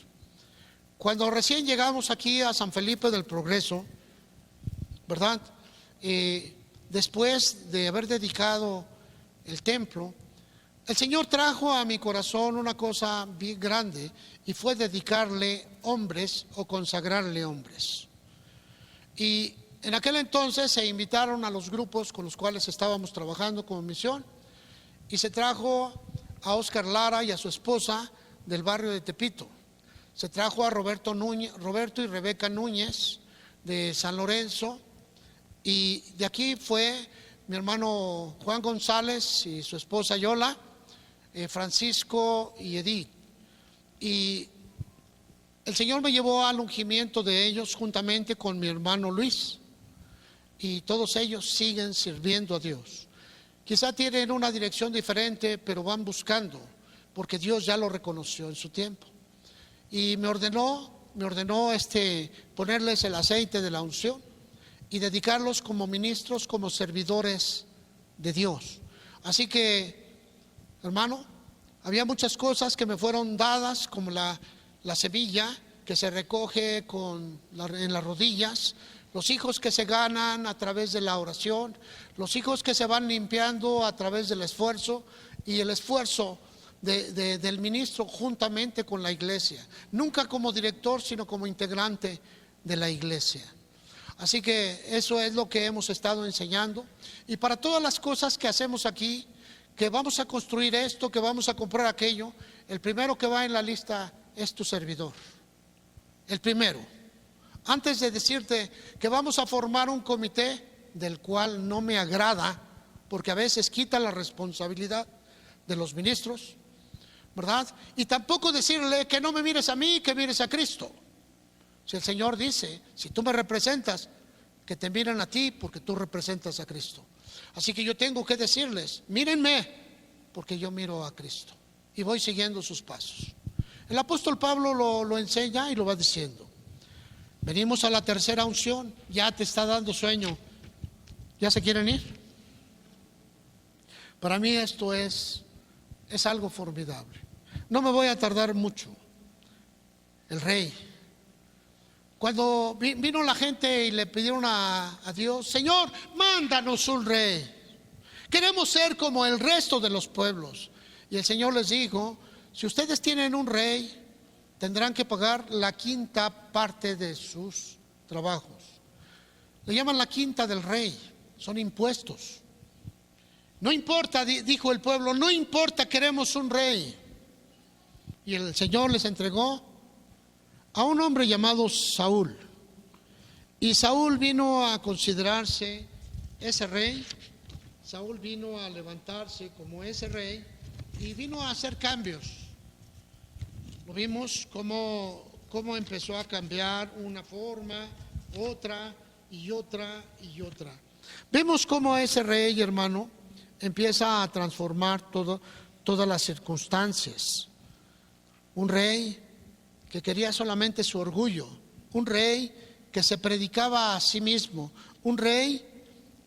Cuando recién llegamos aquí a San Felipe del Progreso, ¿verdad? Después de haber dedicado el templo, el Señor trajo a mi corazón una cosa bien grande, y fue dedicarle hombres o consagrarle hombres. Y en aquel entonces se invitaron a los grupos con los cuales estábamos trabajando como misión, y se trajo a Oscar Lara y a su esposa del barrio de Tepito. Se trajo a Roberto y Rebeca Núñez de San Lorenzo, y de aquí fue mi hermano Juan González y su esposa Yola, Francisco y Edith. Y el Señor me llevó al ungimiento de ellos juntamente con mi hermano Luis, y todos ellos siguen sirviendo a Dios. Quizá tienen una dirección diferente, pero van buscando, porque Dios ya lo reconoció en su tiempo. Y me ordenó ponerles el aceite de la unción y dedicarlos como ministros, como servidores de Dios. Así que, hermano, había muchas cosas que me fueron dadas, como la semilla que se recoge en las rodillas, los hijos que se ganan a través de la oración, los hijos que se van limpiando a través del esfuerzo, y el esfuerzo del ministro juntamente con la iglesia, nunca como director, sino como integrante de la iglesia. Así que eso es lo que hemos estado enseñando, y para todas las cosas que hacemos aquí, que vamos a construir esto, que vamos a comprar aquello, el primero que va en la lista es tu servidor, el primero. Antes de decirte que vamos a formar un comité, del cual no me agrada, porque a veces quita la responsabilidad de los ministros, ¿verdad? Y tampoco decirle que no me mires a mí, que mires a Cristo. Si el Señor dice, si tú me representas, que te miren a ti, porque tú representas a Cristo. Así que yo tengo que decirles, mírenme, porque yo miro a Cristo y voy siguiendo sus pasos. El apóstol Pablo lo enseña y lo va diciendo. Venimos a la tercera unción. Ya te está dando sueño. ¿Ya se quieren ir? Para mí esto es algo formidable. No me voy a tardar mucho. El rey. Cuando vino la gente y le pidieron a Dios, Señor, mándanos un rey. Queremos ser como el resto de los pueblos. Y el Señor les dijo, si ustedes tienen un rey, tendrán que pagar la quinta parte de sus trabajos. Le llaman la quinta del rey, son impuestos. No importa, dijo el pueblo, no importa, queremos un rey. Y el Señor les entregó a un hombre llamado Saúl. Y Saúl vino a considerarse ese rey. Saúl vino a levantarse como ese rey y vino a hacer cambios. Lo vimos cómo empezó a cambiar una forma, otra y otra y otra. Vemos cómo ese rey, hermano, empieza a transformar todas las circunstancias. Un rey que quería solamente su orgullo, un rey que se predicaba a sí mismo, un rey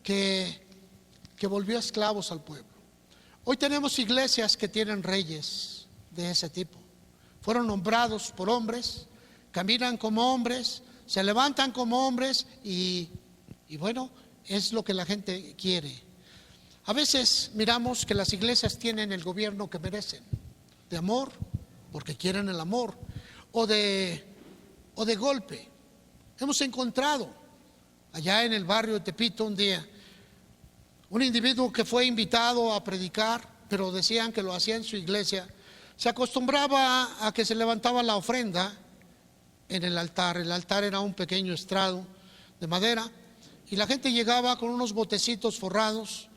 que volvió esclavos al pueblo. Hoy tenemos iglesias que tienen reyes de ese tipo. Fueron nombrados por hombres, caminan como hombres, se levantan como hombres y bueno, es lo que la gente quiere. A veces miramos que las iglesias tienen el gobierno que merecen, de amor, porque quieren el amor, o de golpe. Hemos encontrado allá en el barrio de Tepito un día un individuo que fue invitado a predicar, pero decían que lo hacía en su iglesia. Se acostumbraba a que se levantaba la ofrenda en el altar. El altar era un pequeño estrado de madera y la gente llegaba con unos botecitos forrados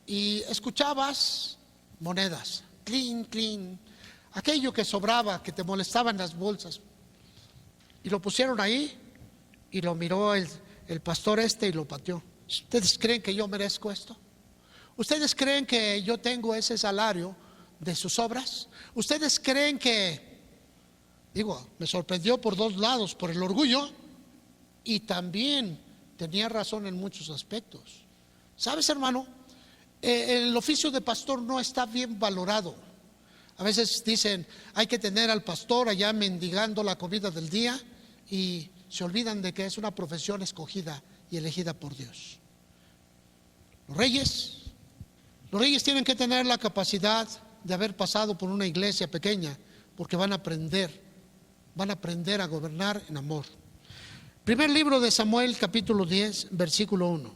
y escuchabas monedas, clink, clink, aquello que sobraba, que te molestaba en las bolsas. Y lo pusieron ahí y lo miró el pastor y lo pateó. ¿Ustedes creen que yo merezco esto? ¿Ustedes creen que yo tengo ese salario de sus obras? ¿Ustedes creen que, me sorprendió por dos lados, por el orgullo y también tenía razón en muchos aspectos? ¿Sabes, hermano? El oficio de pastor no está bien valorado. A veces dicen, hay que tener al pastor allá mendigando la comida del día y se olvidan de que es una profesión escogida y elegida por Dios. Los reyes tienen que tener la capacidad de haber pasado por una iglesia pequeña, porque van a aprender a gobernar en amor. Primer libro de Samuel, capítulo 10, versículo 1.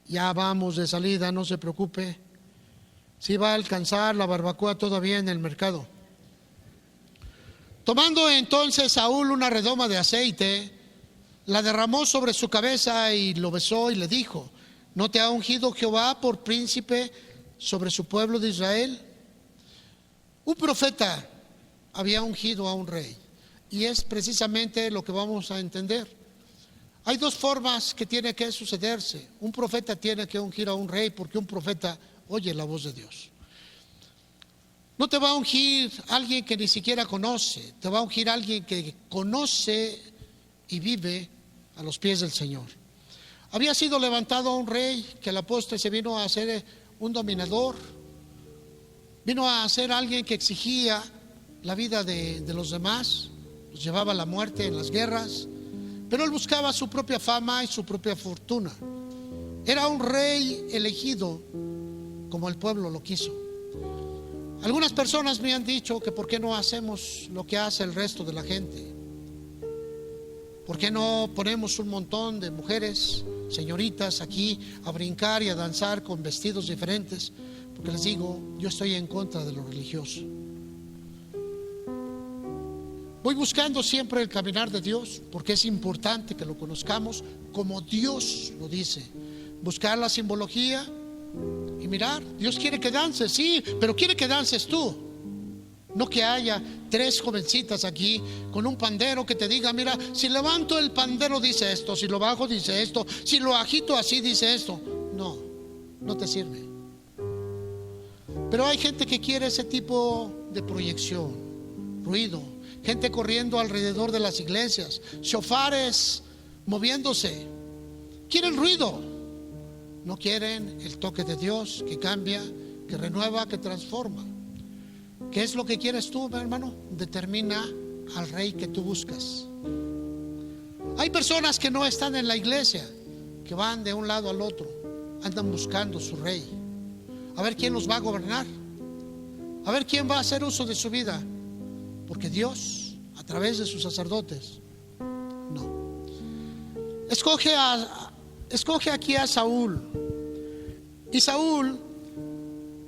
Ya vamos de salida, no se preocupe. Si va a alcanzar la barbacoa todavía en el mercado. Tomando entonces Saúl una redoma de aceite, la derramó sobre su cabeza y lo besó y le dijo: ¿no te ha ungido Jehová por príncipe sobre su pueblo de Israel? Un profeta había ungido a un rey, y es precisamente lo que vamos a entender. Hay dos formas que tiene que sucederse. Un profeta tiene que ungir a un rey porque un profeta oye la voz de Dios. No te va a ungir alguien que ni siquiera conoce, te va a ungir alguien que conoce y vive a los pies del Señor. Había sido levantado un rey que a la postre se vino a ser un dominador, vino a ser alguien que exigía la vida de los demás, los llevaba a la muerte en las guerras, pero él buscaba su propia fama y su propia fortuna. Era un rey elegido como el pueblo lo quiso. Algunas personas me han dicho que por qué no hacemos lo que hace el resto de la gente. ¿Por qué no ponemos un montón de mujeres, señoritas aquí a brincar y a danzar con vestidos diferentes? Porque les digo, yo estoy en contra de lo religioso. Voy buscando siempre el caminar de Dios, porque es importante que lo conozcamos como Dios lo dice. Buscar la simbología y mirar. Dios quiere que dances, sí, pero quiere que dances tú. No que haya tres jovencitas aquí con un pandero que te diga: mira, si levanto el pandero dice esto, si lo bajo dice esto, si lo agito así dice esto. No, no te sirve. Pero hay gente que quiere ese tipo de proyección, ruido, gente corriendo alrededor de las iglesias, shofares moviéndose. Quieren ruido, no quieren el toque de Dios que cambia, que renueva, que transforma. ¿Qué es lo que quieres tú, mi hermano? Determina al rey que tú buscas. Hay personas que no están en la iglesia, que van de un lado al otro, andan buscando su rey. A ver quién los va a gobernar, a ver quién va a hacer uso de su vida, porque Dios, a través de sus sacerdotes, no. Escoge aquí a Saúl. Y Saúl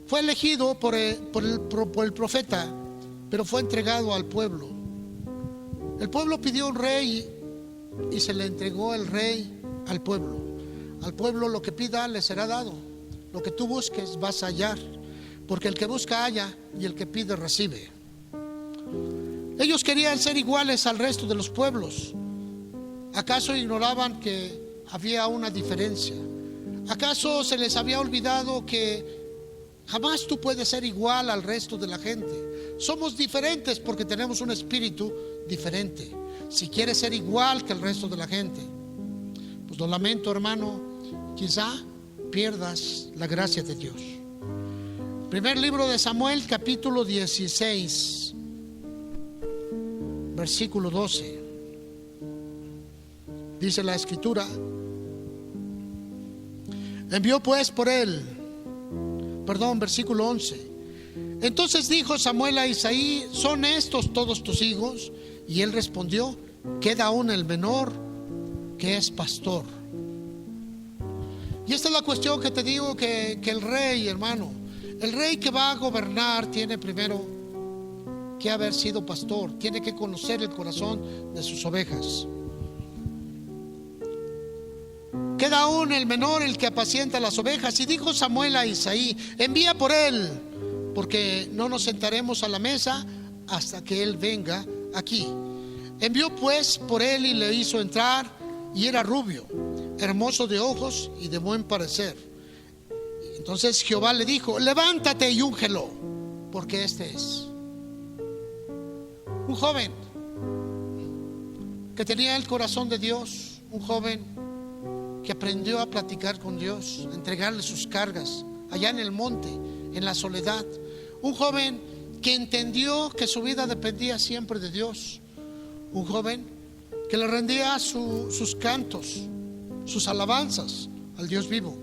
fue elegido por el profeta, pero fue entregado al pueblo. El pueblo pidió un rey y se le entregó el rey al pueblo. Al pueblo lo que pida le será dado. Lo que tú busques vas a hallar, porque el que busca halla y el que pide recibe. Ellos querían ser iguales al resto de los pueblos. ¿Acaso ignoraban que había una diferencia? ¿Acaso se les había olvidado que jamás tú puedes ser igual al resto de la gente? Somos diferentes porque tenemos un espíritu diferente. Si quieres ser igual que el resto de la gente, pues lo lamento, hermano, quizá pierdas la gracia de Dios. Primer libro de Samuel, capítulo 16, versículo 12. Dice la escritura: envió pues por él, versículo 11. Entonces dijo Samuel a Isaí: ¿son estos todos tus hijos? Y él respondió: queda aún el menor, que es pastor. Y esta es la cuestión que te digo, que el rey, hermano, el rey que va a gobernar tiene primero que haber sido pastor, tiene que conocer el corazón de sus ovejas. Queda aún el menor, el que apacienta las ovejas. Y dijo Samuel a Isaí: envía por él, porque no nos sentaremos a la mesa hasta que él venga aquí. Envió pues por él y le hizo entrar, y era rubio, hermoso de ojos y de buen parecer. Entonces Jehová le dijo: levántate y úngelo, porque este es un joven que tenía el corazón de Dios, un joven que aprendió a platicar con Dios, a entregarle sus cargas allá en el monte, en la soledad. Un joven que entendió que su vida dependía siempre de Dios. Un joven que le rendía sus cantos, sus alabanzas al Dios vivo.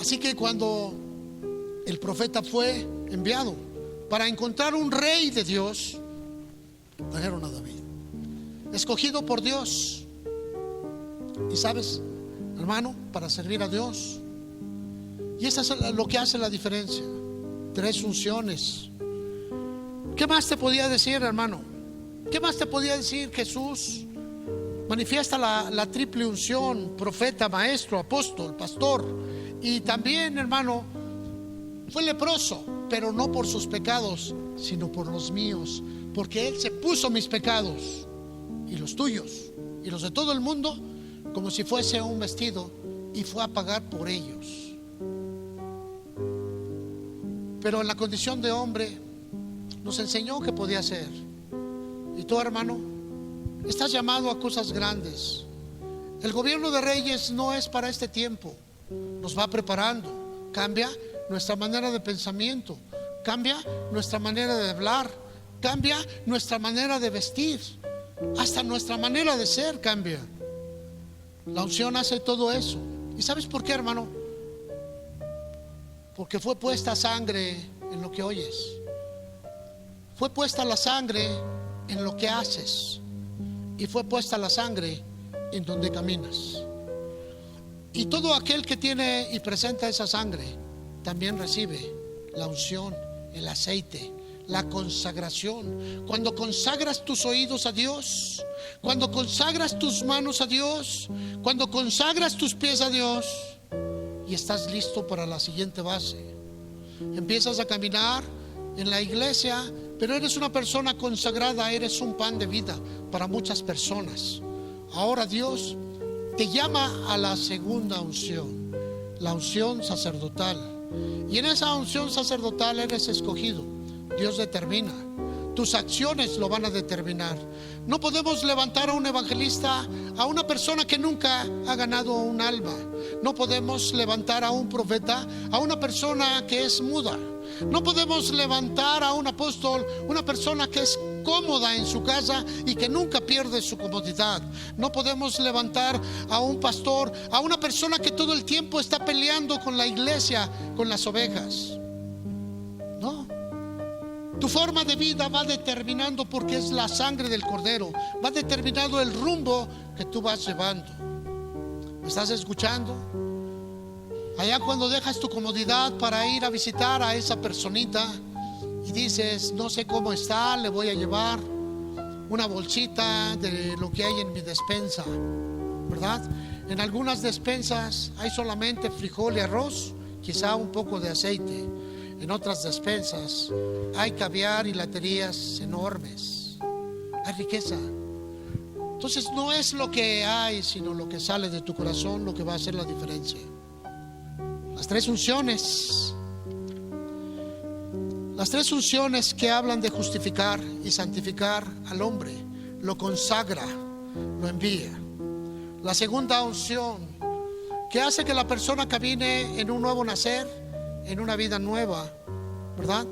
Así que cuando el profeta fue enviado para encontrar un rey de Dios, trajeron a David, escogido por Dios. Y sabes, hermano, para servir a Dios. Y eso es lo que hace la diferencia. 3 unciones. ¿Qué más te podía decir, hermano? ¿Qué más te podía decir? Jesús manifiesta la triple unción: profeta, maestro, apóstol, pastor. Y también, hermano, fue leproso, pero no por sus pecados, sino por los míos, porque Él se puso mis pecados y los tuyos y los de todo el mundo como si fuese un vestido, y fue a pagar por ellos. Pero en la condición de hombre nos enseñó que podía hacer. Y tú, hermano, estás llamado a cosas grandes. El gobierno de reyes no es para este tiempo. Nos va preparando. Cambia nuestra manera de pensamiento, cambia nuestra manera de hablar, cambia nuestra manera de vestir, hasta nuestra manera de ser cambia. La unción hace todo eso. ¿Y sabes por qué, hermano? Porque fue puesta sangre en lo que oyes, fue puesta la sangre en lo que haces, y fue puesta la sangre en donde caminas. Y todo aquel que tiene y presenta esa sangre también recibe la unción, el aceite, la consagración. Cuando consagras tus oídos a Dios, cuando consagras tus manos a Dios, cuando consagras tus pies a Dios, y estás listo para la siguiente base. Empiezas a caminar en la iglesia, pero eres una persona consagrada, eres un pan de vida para muchas personas. Ahora Dios te llama a la segunda unción, la unción sacerdotal. Y en esa unción sacerdotal eres escogido. Dios determina. Tus acciones lo van a determinar. No podemos levantar a un evangelista, a una persona que nunca ha ganado un alma. No podemos levantar a un profeta, a una persona que es muda. No podemos levantar a un apóstol, una persona que es cómoda en su casa y que nunca pierde su comodidad. No podemos levantar a un pastor, a una persona que todo el tiempo está peleando con la iglesia, con las ovejas. No. Tu forma de vida va determinando, porque es la sangre del Cordero, va determinando el rumbo que tú vas llevando. ¿Me estás escuchando? Allá cuando dejas tu comodidad para ir a visitar a esa personita y dices: no sé cómo está, le voy a llevar una bolsita de lo que hay en mi despensa, ¿verdad? En algunas despensas hay solamente frijol y arroz, quizá un poco de aceite. En otras despensas hay caviar y laterías enormes, hay riqueza. Entonces no es lo que hay, sino lo que sale de tu corazón lo que va a hacer la diferencia. Las 3 unciones. Las tres unciones que hablan de justificar y santificar al hombre, lo consagra, lo envía. La segunda unción que hace que la persona camine en un nuevo nacer, en una vida nueva, ¿verdad?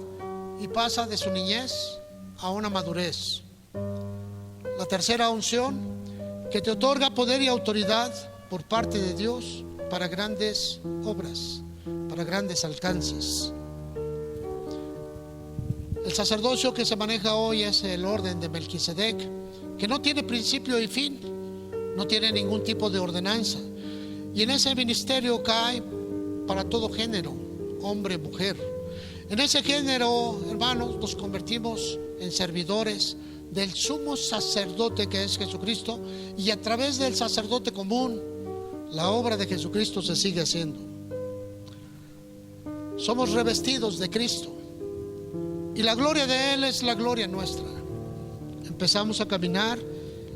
Y pasa de su niñez a una madurez. La tercera unción que te otorga poder y autoridad por parte de Dios para grandes obras, para grandes alcances. El sacerdocio que se maneja hoy es el orden de Melquisedec, que no tiene principio y fin, no tiene ningún tipo de ordenanza. Y en ese ministerio cae para todo género, hombre, mujer. En ese género, hermanos, nos convertimos en servidores del sumo sacerdote que es Jesucristo, y a través del sacerdote común, la obra de Jesucristo se sigue haciendo. Somos revestidos de Cristo. Y la gloria de Él es la gloria nuestra. Empezamos a caminar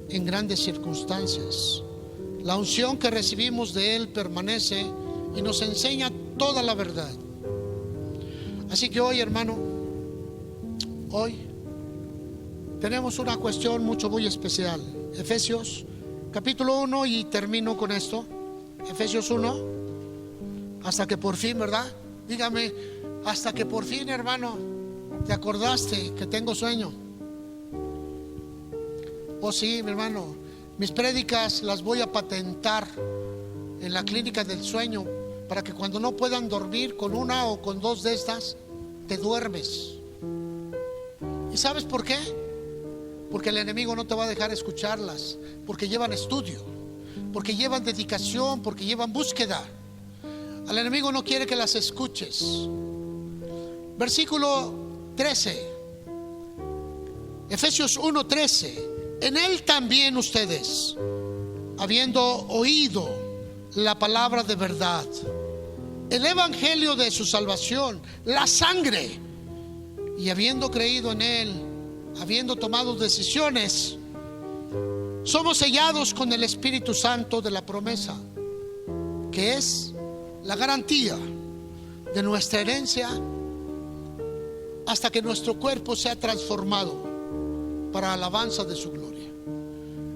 en grandes circunstancias. La unción que recibimos de Él permanece y nos enseña toda la verdad. Así que hoy, hermano, hoy tenemos una cuestión muy especial. Efesios capítulo 1, y termino con esto. Efesios 1, hasta que por fin, ¿verdad? Dígame, hasta que por fin, hermano, ¿te acordaste que tengo sueño? Oh sí, mi hermano, mis prédicas las voy a patentar en la clínica del sueño, para que cuando no puedan dormir con una o con dos de estas, te duermes. ¿Y sabes por qué? Porque el enemigo no te va a dejar escucharlas, porque llevan estudio, porque llevan dedicación, porque llevan búsqueda. Al enemigo no quiere que las escuches. Versículo 13, Efesios 1:13. En él también ustedes, habiendo oído la palabra de verdad, el evangelio de su salvación, la sangre, y habiendo creído en él, habiendo tomado decisiones, somos sellados con el Espíritu Santo de la promesa, que es la garantía de nuestra herencia hasta que nuestro cuerpo sea transformado para alabanza de su gloria.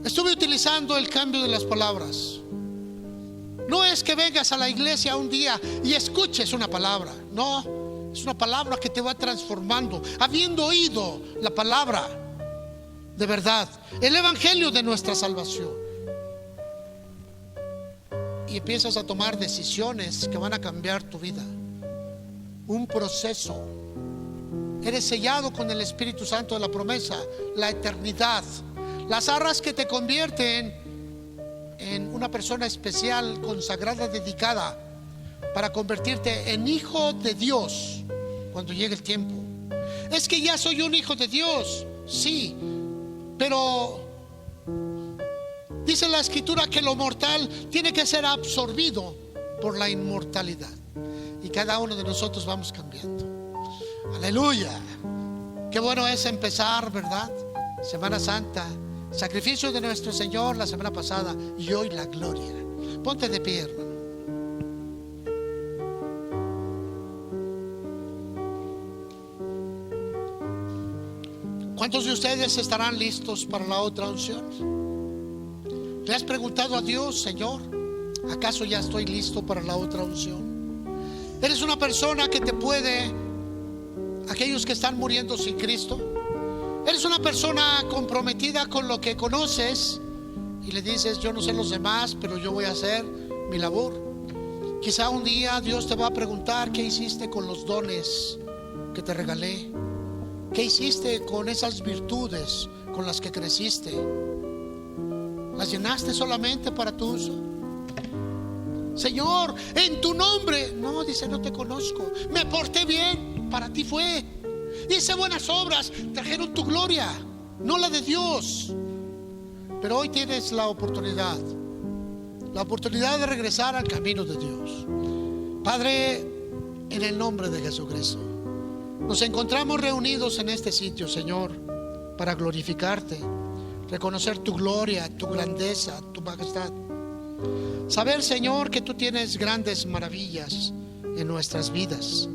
Estuve utilizando el cambio de las palabras. No es que vengas a la iglesia un día y escuches una palabra, no, es una palabra que te va transformando, habiendo oído la palabra de verdad, el evangelio de nuestra salvación, y empiezas a tomar decisiones que van a cambiar tu vida. Un proceso. Eres sellado con el Espíritu Santo de la promesa, la eternidad, las arras que te convierten en una persona especial, consagrada, dedicada, para convertirte en hijo de Dios cuando llegue el tiempo. Es que ya soy un hijo de Dios, sí, pero dice la Escritura que lo mortal tiene que ser absorbido por la inmortalidad, y cada uno de nosotros vamos cambiando. Aleluya. Qué bueno es empezar, ¿verdad? Semana Santa, sacrificio de nuestro Señor la semana pasada, y hoy la gloria. Ponte de pie, hermano. ¿Cuántos de ustedes estarán listos para la otra unción? ¿Le has preguntado a Dios, Señor, acaso ya estoy listo para la otra unción? ¿Eres una persona que te puede, aquellos que están muriendo sin Cristo? ¿Eres una persona comprometida con lo que conoces y le dices, yo no sé los demás, pero yo voy a hacer mi labor? Quizá un día Dios te va a preguntar, ¿qué hiciste con los dones que te regalé? ¿Qué hiciste con esas virtudes con las que creciste? ¿Las llenaste solamente para tu uso? Señor, en tu nombre. No, dice, no te conozco. Me porté bien, para ti fue. Hice buenas obras, trajeron tu gloria, no la de Dios. Pero hoy tienes la oportunidad de regresar al camino de Dios. Padre, en el nombre de Jesucristo, nos encontramos reunidos en este sitio, Señor, para glorificarte, reconocer tu gloria, tu grandeza, tu majestad. Saber, Señor, que tú tienes grandes maravillas en nuestras vidas,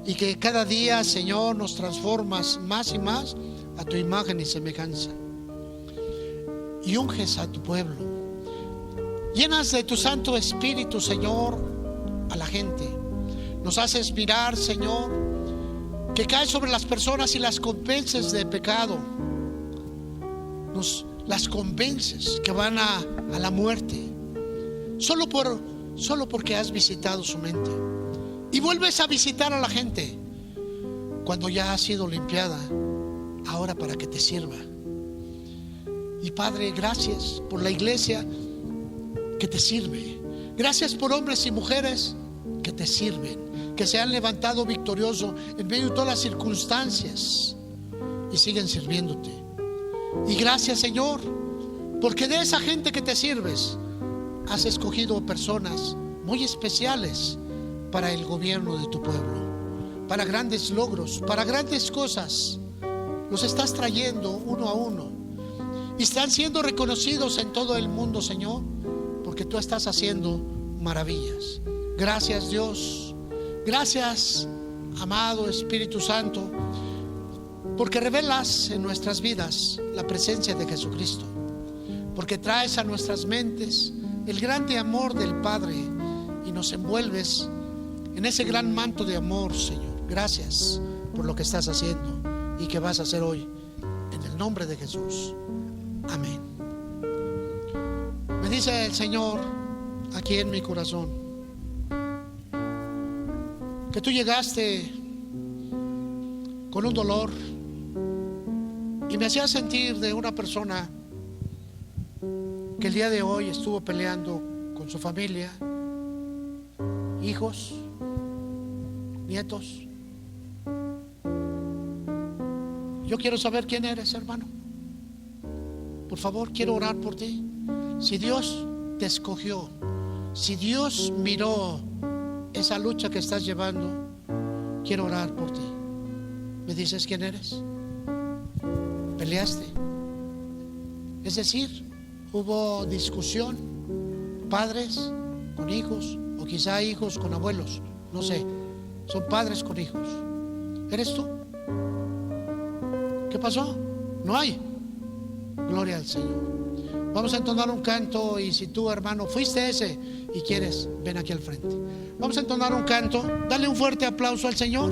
y que cada día, Señor, nos transformas más y más a tu imagen y semejanza. Y unges a tu pueblo. Llenas de tu Santo Espíritu, Señor, a la gente. Nos haces mirar, Señor, que cae sobre las personas y las convences de pecado. Las convences que van a la muerte, solo porque has visitado su mente. Y vuelves a visitar a la gente cuando ya ha sido limpiada, ahora para que te sirva. Y Padre, gracias por la iglesia que te sirve. Gracias por hombres y mujeres que te sirven, que se han levantado victorioso en medio de todas las circunstancias y siguen sirviéndote. Y gracias, Señor, porque de esa gente que te sirves has escogido personas muy especiales para el gobierno de tu pueblo, para grandes logros, para grandes cosas. Los estás trayendo uno a uno y están siendo reconocidos en todo el mundo, Señor, porque tú estás haciendo maravillas. Gracias, Dios. Gracias, amado Espíritu Santo, porque revelas en nuestras vidas la presencia de Jesucristo, porque traes a nuestras mentes el grande amor del Padre y nos envuelves en ese gran manto de amor, Señor. Gracias por lo que estás haciendo y que vas a hacer hoy, en el nombre de Jesús. Amén. Me dice el Señor aquí en mi corazón que tú llegaste con un dolor y me hacía sentir de una persona que el día de hoy estuvo peleando con su familia, hijos, nietos. Yo quiero saber quién eres, hermano. Por favor, quiero orar por ti. Si Dios te escogió, si Dios miró esa lucha que estás llevando, quiero orar por ti. ¿Me dices quién eres? ¿Peleaste? Es decir, hubo discusión, padres con hijos, o quizá hijos con abuelos, no sé, son padres con hijos. ¿Eres tú? ¿Qué pasó? No hay. Gloria al Señor. Vamos a entonar un canto, y si tú, hermano, fuiste ese y quieres, ven aquí al frente. Vamos a entonar un canto. Dale un fuerte aplauso al Señor.